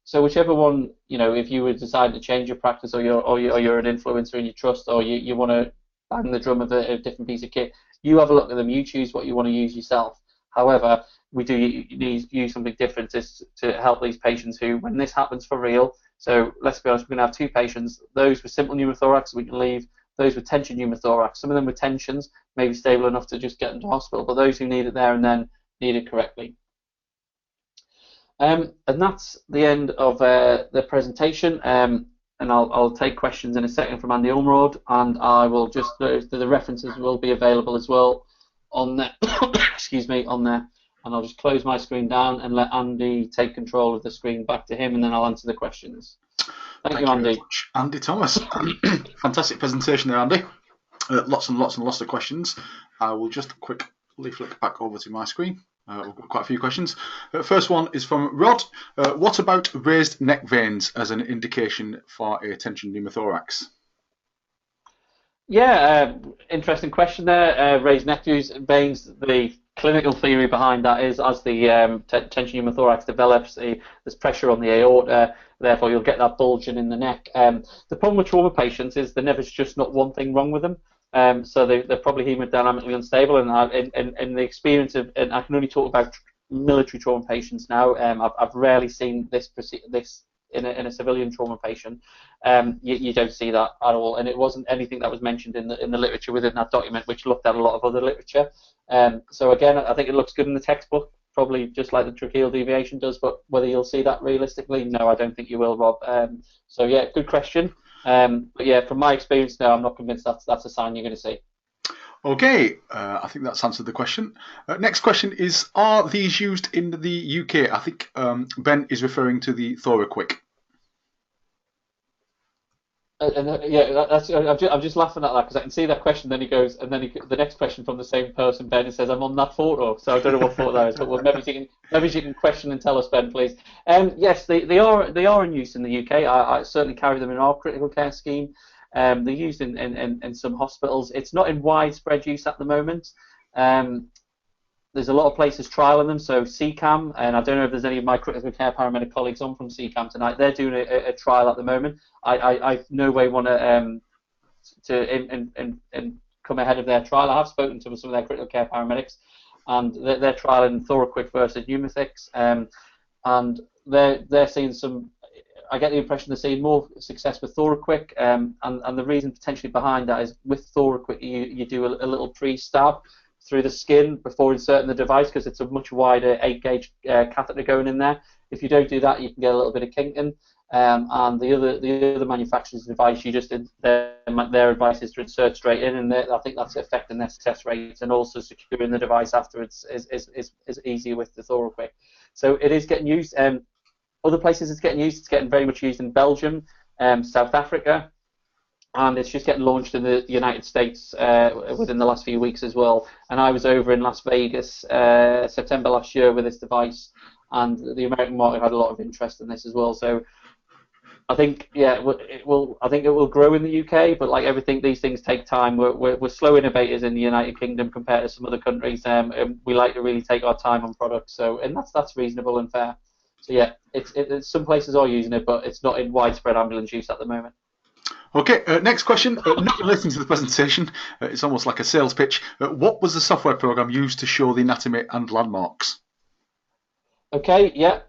[SPEAKER 1] So whichever one, you know, if you would decide to change your practice, or you're an influencer and you trust, or you want to bang the drum of a different piece of kit, you have a look at them, you choose what you want to use yourself. However, we do need to use something different to help these patients who, when this happens for real, so let's be honest, we're going to have 2 patients, those with simple pneumothorax we can leave, those with tension pneumothorax, some of them with tensions may be stable enough to just get them to hospital, but those who need it there and then need it correctly. And that's the end of the presentation. And I'll take questions in a second from Andy Ormerod, and I will just, the references will be available as well on there. Excuse me, on there. And I'll just close my screen down and let Andy take control of the screen back to him, and then I'll answer the questions. Thank you, Andy.
[SPEAKER 2] Very much, Andy Thomas. Fantastic presentation there, Andy. Lots and lots of questions. I will just quickly flick back over to my screen. We've got quite a few questions. First one is from Rod. What about raised neck veins as an indication for a tension pneumothorax?
[SPEAKER 1] Yeah, interesting question there. Raised neck veins, the clinical theory behind that is, as the tension pneumothorax develops, there's pressure on the aorta, therefore you'll get that bulging in the neck. The problem with trauma patients is there's just not one thing wrong with them. So they're probably hemodynamically unstable, and in the experience of, and I can only talk about military trauma patients now. I've rarely seen this in a civilian trauma patient. You don't see that at all, and it wasn't anything that was mentioned in the literature within that document, which looked at a lot of other literature. So again, I think it looks good in the textbook, probably just like the tracheal deviation does, but whether you'll see that realistically, no, I don't think you will, Rob. So yeah, good question. But yeah, from my experience now, I'm not convinced that's a sign you're going to see.
[SPEAKER 2] Okay, I think that's answered the question. Next question is, are these used in the UK? I think Ben is referring to the 𝐸
[SPEAKER 1] Yeah, I'm just laughing at that because I can see that question. Then he goes, and then the next question from the same person, Ben, it says, "I'm on that photo." So I don't know what photo that is, but maybe you can question and tell us, Ben, please. Yes, they are in use in the UK. I certainly carry them in our critical care scheme. They're used in some hospitals. It's not in widespread use at the moment. There's a lot of places trialing them, so CPDme, and I don't know if there's any of my critical care paramedic colleagues on from CPDme tonight. They're doing a trial at the moment. I no way want to come ahead of their trial. I have spoken to some of their critical care paramedics, and they're trialing 𝐸 versus 𝐸𝐤𝐤𝐸, and they're seeing some. I get the impression they're seeing more success with 𝐸, and the reason potentially behind that is with 𝐸 you do a little pre-stab through the skin before inserting the device, because it's a much wider 8-gauge catheter going in there. If you don't do that, you can get a little bit of kinking. And the other manufacturer's device, their advice is to insert straight in, and I think that's affecting their success rates, and also securing the device afterwards is easier with the 𝐸. So it is getting used. Other places it's getting used. It's getting very much used in Belgium, South Africa, and it's just getting launched in the United States within the last few weeks as well. And I was over in Las Vegas September last year with this device, and the American market had a lot of interest in this as well. So I think, yeah, I think it will grow in the UK, but like everything, these things take time. We're slow innovators in the United Kingdom compared to some other countries. We like to really take our time on products, and that's reasonable and fair. So yeah, it's some places are using it, but it's not in widespread ambulance use at the moment.
[SPEAKER 2] Okay, next question. Not listening to the presentation, it's almost like a sales pitch. What was the software program used to show the anatomy and landmarks?
[SPEAKER 1] Okay, yeah.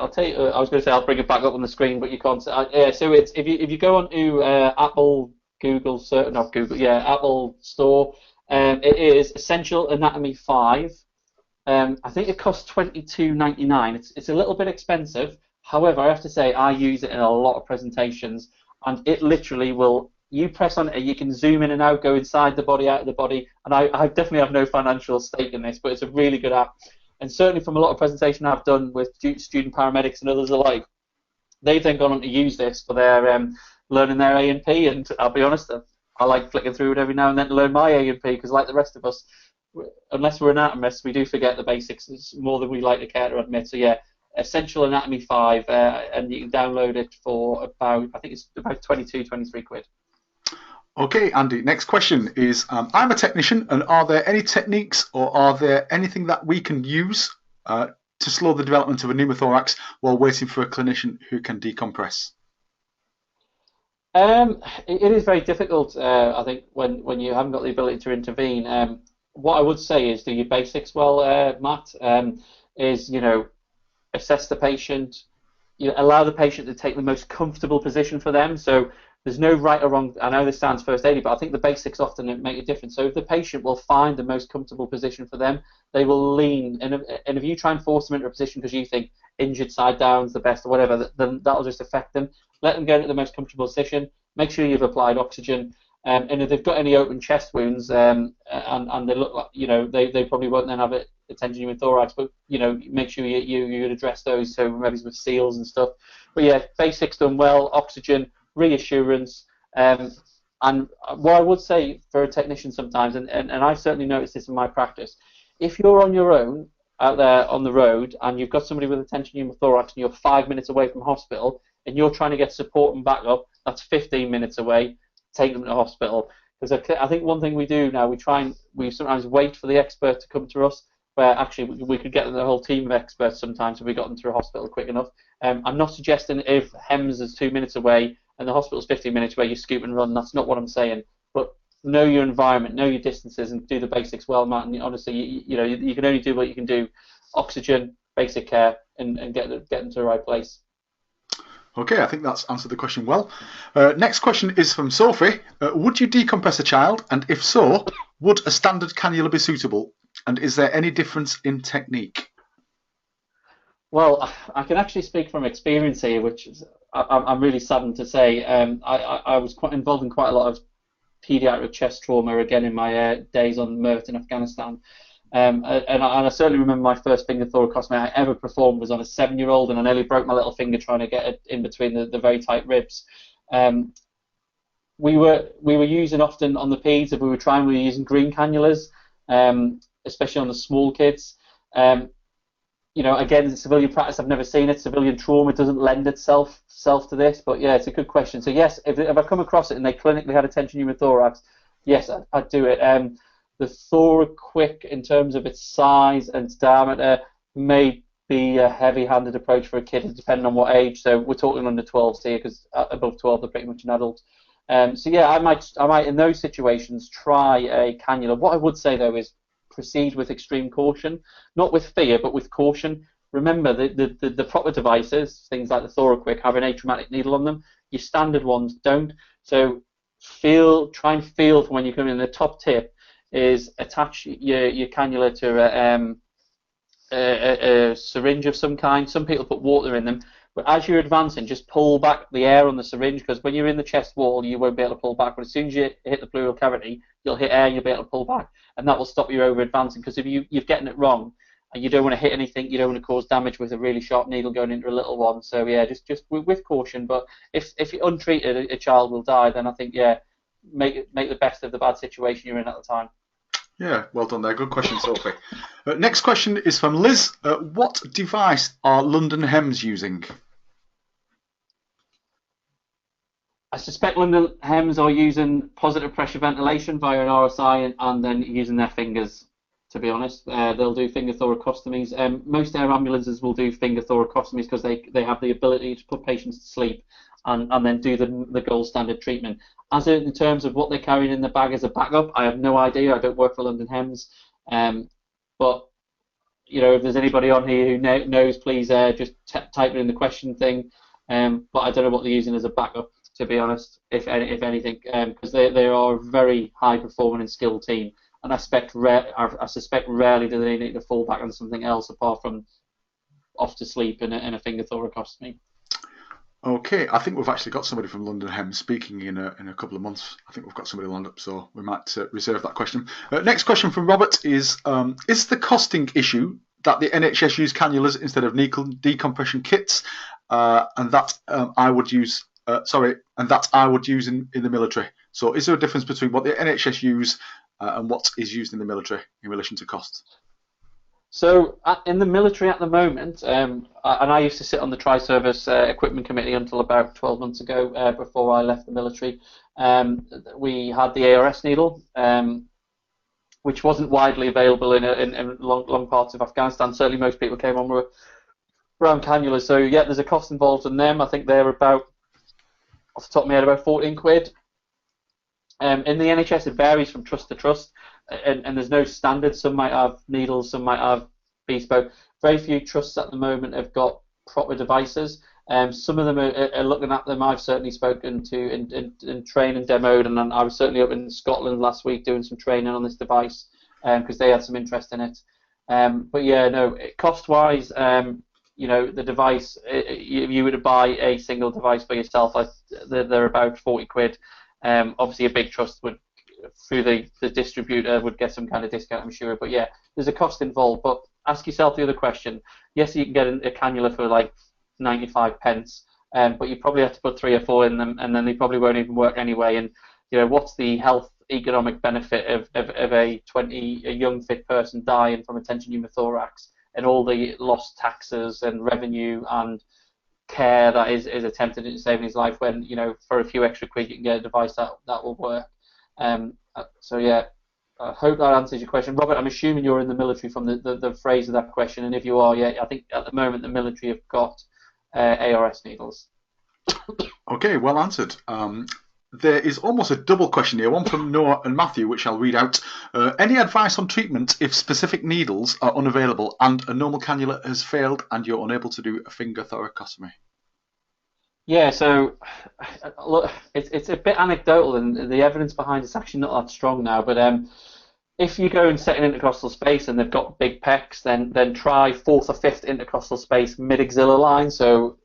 [SPEAKER 1] I'll tell you. I was going to say I'll bring it back up on the screen, but you can't. Yeah, so it's if you go onto Apple, Google, not Google, yeah, Apple Store, it is Essential Anatomy 5. I think it costs $22.99. It's a little bit expensive. However, I have to say I use it in a lot of presentations, and it literally will. You press on it, you can zoom in and out, go inside the body, out of the body, and I definitely have no financial stake in this, but it's a really good app. And certainly from a lot of presentation I've done with student paramedics and others alike, they've then gone on to use this for their learning their A&P, and I'll be honest, I like flicking through it every now and then to learn my A&P, because like the rest of us, unless we're anatomists, we do forget the basics. It's more than we like to care to admit. So yeah, Essential Anatomy 5, and you can download it for about, I think it's about 22, 23 quid.
[SPEAKER 2] Okay, Andy, next question is, I'm a technician, and are there any techniques or are there anything that we can use to slow the development of a pneumothorax while waiting for a clinician who can decompress?
[SPEAKER 1] It is very difficult, I think, when you haven't got the ability to intervene. What I would say is do your basics well, Matt, is, assess the patient, allow the patient to take the most comfortable position for them. So there's no right or wrong. I know this sounds first aid, but I think the basics often make a difference. So if the patient will find the most comfortable position for them, they will lean. And if you try and force them into a position because you think injured side down is the best or whatever, then that'll just affect them. Let them go into the most comfortable position. Make sure you've applied oxygen. And if they've got any open chest wounds and they look like, they probably won't then have a tension pneumothorax, but make sure you address those. So maybe with seals and stuff. But yeah, basics done well, oxygen, reassurance, and what I would say for a technician sometimes, and I certainly noticed this in my practice, if you're on your own out there on the road and you've got somebody with a tension pneumothorax and you're 5 minutes away from hospital and you're trying to get support and backup, that's 15 minutes away. Take them to hospital, because I think one thing we do now, we sometimes wait for the expert to come to us, where actually we could get the whole team of experts sometimes if we got them through hospital quick enough. I'm not suggesting if HEMS is 2 minutes away and the hospital's 15 minutes away, you scoop and run. That's not what I'm saying. But know your environment, know your distances, and do the basics well, Matt. And honestly, you can only do what you can do. Oxygen, basic care, and get them to the right place.
[SPEAKER 2] Okay, I think that's answered the question well. Next question is from Sophie. Would you decompress a child? And if so, would a standard cannula be suitable? And is there any difference in technique?
[SPEAKER 1] Well, I can actually speak from experience here, which is, I'm really saddened to say. I was quite involved in quite a lot of pediatric chest trauma, again, in my days on MERT in Afghanistan. And I certainly remember my first finger thoracostomy I ever performed was on a 7-year-old, and I nearly broke my little finger trying to get it in between the very tight ribs. We were using often on the peds, if we were using green cannulas, especially on the small kids. Again, in civilian practice, I've never seen it. Civilian trauma doesn't lend itself to this, but yeah, it's a good question. So yes, if I come across it and they clinically had a tension pneumothorax, yes, I'd do it. The ThoraQuick, in terms of its size and its diameter, may be a heavy-handed approach for a kid, depending on what age. So we're talking under 12s here, because above 12 they're pretty much an adult. So yeah, I might in those situations try a cannula. What I would say though is proceed with extreme caution, not with fear, but with caution. Remember, the proper devices, things like the ThoraQuick, have an atraumatic needle on them. Your standard ones don't. So try and feel for when you come in. The top tip is attach your cannula to a syringe of some kind. Some people put water in them, but as you're advancing, just pull back the air on the syringe, because when you're in the chest wall, you won't be able to pull back. But as soon as you hit the pleural cavity, you'll hit air, you'll be able to pull back, and that will stop you over advancing. Because if you're getting it wrong, and you don't want to hit anything, you don't want to cause damage with a really sharp needle going into a little one. So yeah, just with caution. But if you're untreated, a child will die. Then I think make the best of the bad situation you're in at the time.
[SPEAKER 2] Yeah, well done there. Good question, Sophie. Next question is from Liz. What device are London HEMS using?
[SPEAKER 1] I suspect London HEMS are using positive pressure ventilation via an RSI and then using their fingers, to be honest. They'll do finger thoracostomies. Most air ambulances will do finger thoracostomies because they have the ability to put patients to sleep and then do the gold standard treatment. As in terms of what they're carrying in the bag as a backup, I have no idea. I don't work for London HEMS. But if there's anybody on here who knows, please just type it in the question thing. But I don't know what they're using as a backup, to be honest, if anything, because they are a very high performing and skilled team, and I suspect rarely do they need to fall back on something else apart from off to sleep and a finger thoracostomy.
[SPEAKER 2] Okay, I think we've actually got somebody from London Hem speaking in a couple of months. I think we've got somebody lined up, so we might reserve that question. Next question from Robert is the costing issue that the NHS use cannulas instead of decompression kits, and that I would use in the military. So is there a difference between what the NHS use and what is used in the military in relation to cost?
[SPEAKER 1] So in the military at the moment, and I used to sit on the Tri-Service Equipment Committee until about 12 months ago, before I left the military. We had the ARS needle, which wasn't widely available in long parts of Afghanistan. Certainly most people came on with around cannulas. So yeah, there's a cost involved in them. I think they're about, off the top of my head, about 14 quid. In the NHS, it varies from trust to trust, and there's no standard. Some might have needles, some might have bespoke. Very few trusts at the moment have got proper devices. Some of them are looking at them. I've certainly spoken to and trained and demoed, and I was certainly up in Scotland last week doing some training on this device because they had some interest in it. But yeah, no, cost-wise, the device, if you were to buy a single device for yourself, they're about 40 quid. Obviously, a big trust would, through the distributor, would get some kind of discount, I'm sure. But yeah, there's a cost involved. But ask yourself the other question. Yes, you can get a cannula for like 95 pence, but you probably have to put 3 or 4 in them, and then they probably won't even work anyway. And what's the health economic benefit of a young fit person dying from a tension pneumothorax and all the lost taxes and revenue and care that is attempted at saving his life when for a few extra quid you can get a device that will work. So yeah, I hope that answers your question, Robert. I'm assuming you're in the military from the phrase of that question, and if you are, yeah, I think at the moment the military have got ARS needles.
[SPEAKER 2] Okay, well answered. There is almost a double question here, one from Noah and Matthew, which I'll read out. Any advice on treatment if specific needles are unavailable and a normal cannula has failed and you're unable to do a finger thoracostomy?
[SPEAKER 1] Yeah, so look, it's a bit anecdotal, and the evidence behind it's actually not that strong now. But if you go and set an intercostal space and they've got big pecs, then try 4th or 5th intercostal space mid-axilla line. So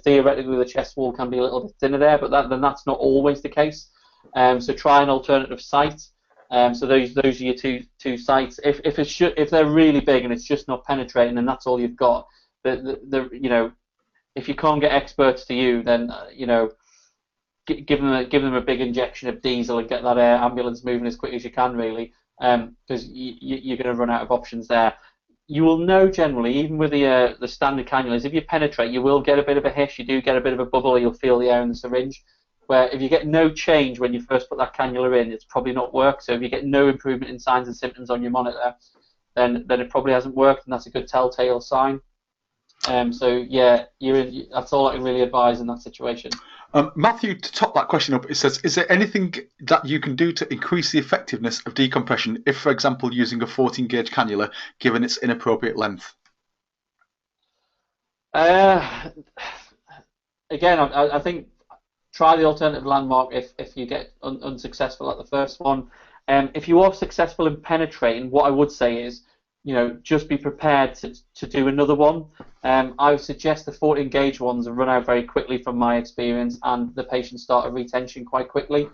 [SPEAKER 1] theoretically the chest wall can be a little bit thinner there, but then that's not always the case. So try an alternative site. So those are your two sites. If they're really big and it's just not penetrating and that's all you've got, if you can't get experts to you, then give them a big injection of diesel and get that ambulance moving as quick as you can, really, because you're going to run out of options there. You will know generally, even with the standard cannulas, if you penetrate, you will get a bit of a hiss. You do get a bit of a bubble, or you'll feel the air in the syringe. Where if you get no change when you first put that cannula in, it's probably not worked. So if you get no improvement in signs and symptoms on your monitor, then it probably hasn't worked, and that's a good telltale sign. So yeah, that's all I can really advise in that situation.
[SPEAKER 2] Matthew, to top that question up, it says, is there anything that you can do to increase the effectiveness of decompression if, for example, using a 14-gauge cannula, given its inappropriate length?
[SPEAKER 1] Again, I think try the alternative landmark if you get unsuccessful at the first one. If you are successful in penetrating, what I would say is, just be prepared to do another one. I would suggest the 14-gauge ones run out very quickly from my experience, and the patients start a retention quite quickly.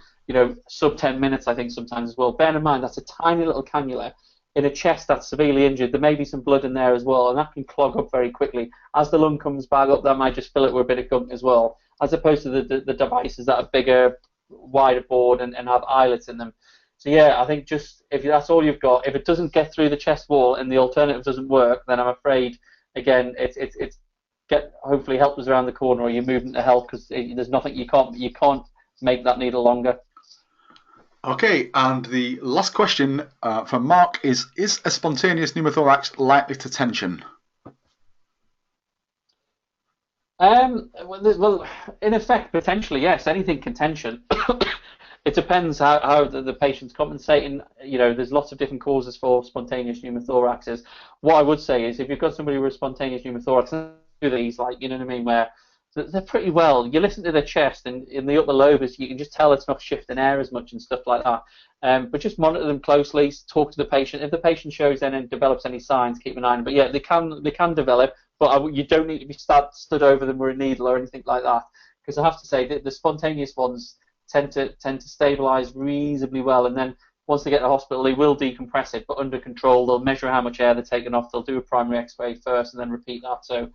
[SPEAKER 1] Sub 10 minutes, I think, sometimes as well. Bear in mind, that's a tiny little cannula in a chest that's severely injured. There may be some blood in there as well, and that can clog up very quickly. As the lung comes back up, that might just fill it with a bit of gunk as well, as opposed to the devices that are bigger, wider board, and have eyelets in them. So yeah, I think just if that's all you've got, if it doesn't get through the chest wall and the alternative doesn't work, then I'm afraid, again, it's hopefully help is around the corner, or you're moving to help, because there's nothing you can't make that needle longer.
[SPEAKER 2] Okay, and the last question from Mark is a spontaneous pneumothorax likely to tension?
[SPEAKER 1] Well, in effect, potentially yes. Anything can tension. it depends how the patient's compensating. You know, there's lots of different causes for spontaneous pneumothoraxes. What I would say is if you've got somebody with a spontaneous pneumothorax, these, like, you know what I mean, where they're pretty well. You listen to their chest and in the upper lobes, you can just tell it's not shifting air as much and stuff like that. But just monitor them closely, talk to the patient. If the patient shows and develops any signs, keep an eye on them. But yeah, they can develop, but you don't need to be stood over them with a needle or anything like that. Because I have to say, the spontaneous ones tend to stabilise reasonably well, and then once they get to the hospital, they will decompress it, but under control. They'll measure how much air they're taking off. They'll do a primary X-ray first, and then repeat that. So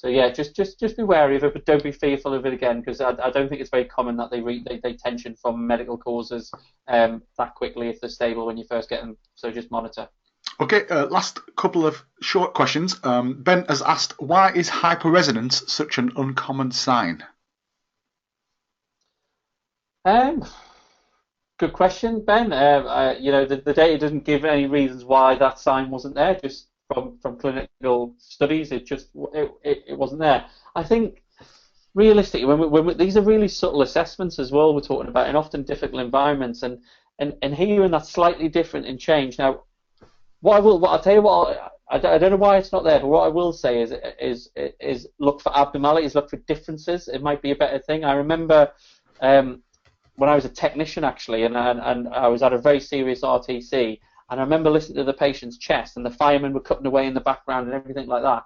[SPEAKER 1] yeah, just be wary of it, but don't be fearful of it again, because I don't think it's very common that they tension from medical causes that quickly if they're stable when you first get them. So just monitor.
[SPEAKER 2] Okay, last couple of short questions. Ben has asked, why is hyperresonance such an uncommon sign?
[SPEAKER 1] Good question, Ben. You know, the data doesn't give any reasons why that sign wasn't there. Just from clinical studies, it wasn't there. I think realistically, when these are really subtle assessments as well, we're talking about, in often difficult environments, and hearing that's slightly different and change. Now, I'll tell you what. I don't know why it's not there, but what I will say is look for abnormalities, look for differences. It might be a better thing. I remember when I was a technician, actually, and I was at a very serious RTC, and I remember listening to the patient's chest, and the firemen were cutting away in the background and everything like that.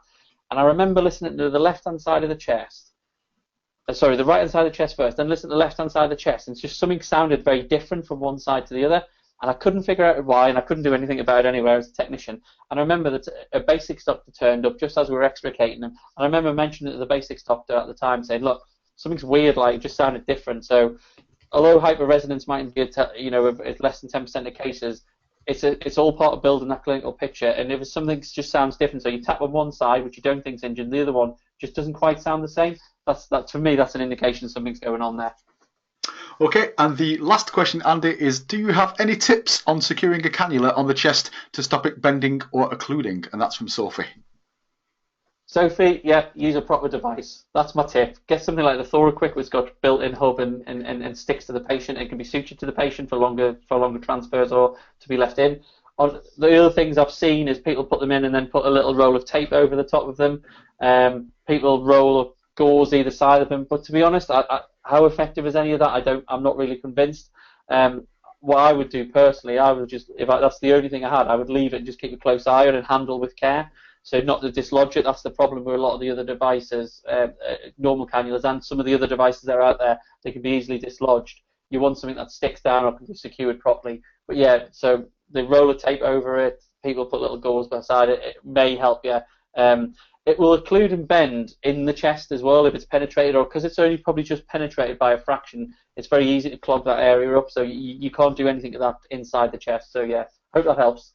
[SPEAKER 1] And I remember listening to the left-hand side of the chest, sorry, the right-hand side of the chest first, then listen to the left-hand side of the chest, and it's just something sounded very different from one side to the other, and I couldn't figure out why, and I couldn't do anything about it anyway. I was a technician, and I remember that a basics doctor turned up just as we were extricating him, and I remember mentioning it to the basics doctor at the time, saying, look, something's weird, like, it just sounded different. So although hyperresonance might be, you know, it's less than 10% of cases, it's all part of building that clinical picture. And if something just sounds different, so you tap on one side, which you don't think's injured, and the other one just doesn't quite sound the same, that for me, that's an indication something's going on there.
[SPEAKER 2] Okay, and the last question, Andy, is do you have any tips on securing a cannula on the chest to stop it bending or occluding? And that's from Sophie.
[SPEAKER 1] Sophie, yeah, use a proper device. That's my tip. Get something like the 𝐦𝐤𝐤𝐞, which got built-in hub and sticks to the patient. It can be sutured to the patient for longer transfers or to be left in. The other things I've seen is people put them in and then put a little roll of tape over the top of them. People roll gauze either side of them. But to be honest, how effective is any of that? I'm not really convinced. What I would do personally, I would just, that's the only thing I had, I would leave it and just keep a close eye on it and handle with care. So not to dislodge it. That's the problem with a lot of the other devices, normal cannulas and some of the other devices that are out there. They can be easily dislodged. You want something that sticks down or can be secured properly. But yeah, so they roll a tape over it. People put little gauze beside it. It may help you. It will occlude and bend in the chest as well if it's penetrated, or because it's only probably just penetrated by a fraction. It's very easy to clog that area up. So you can't do anything to that inside the chest. So yeah, hope that helps.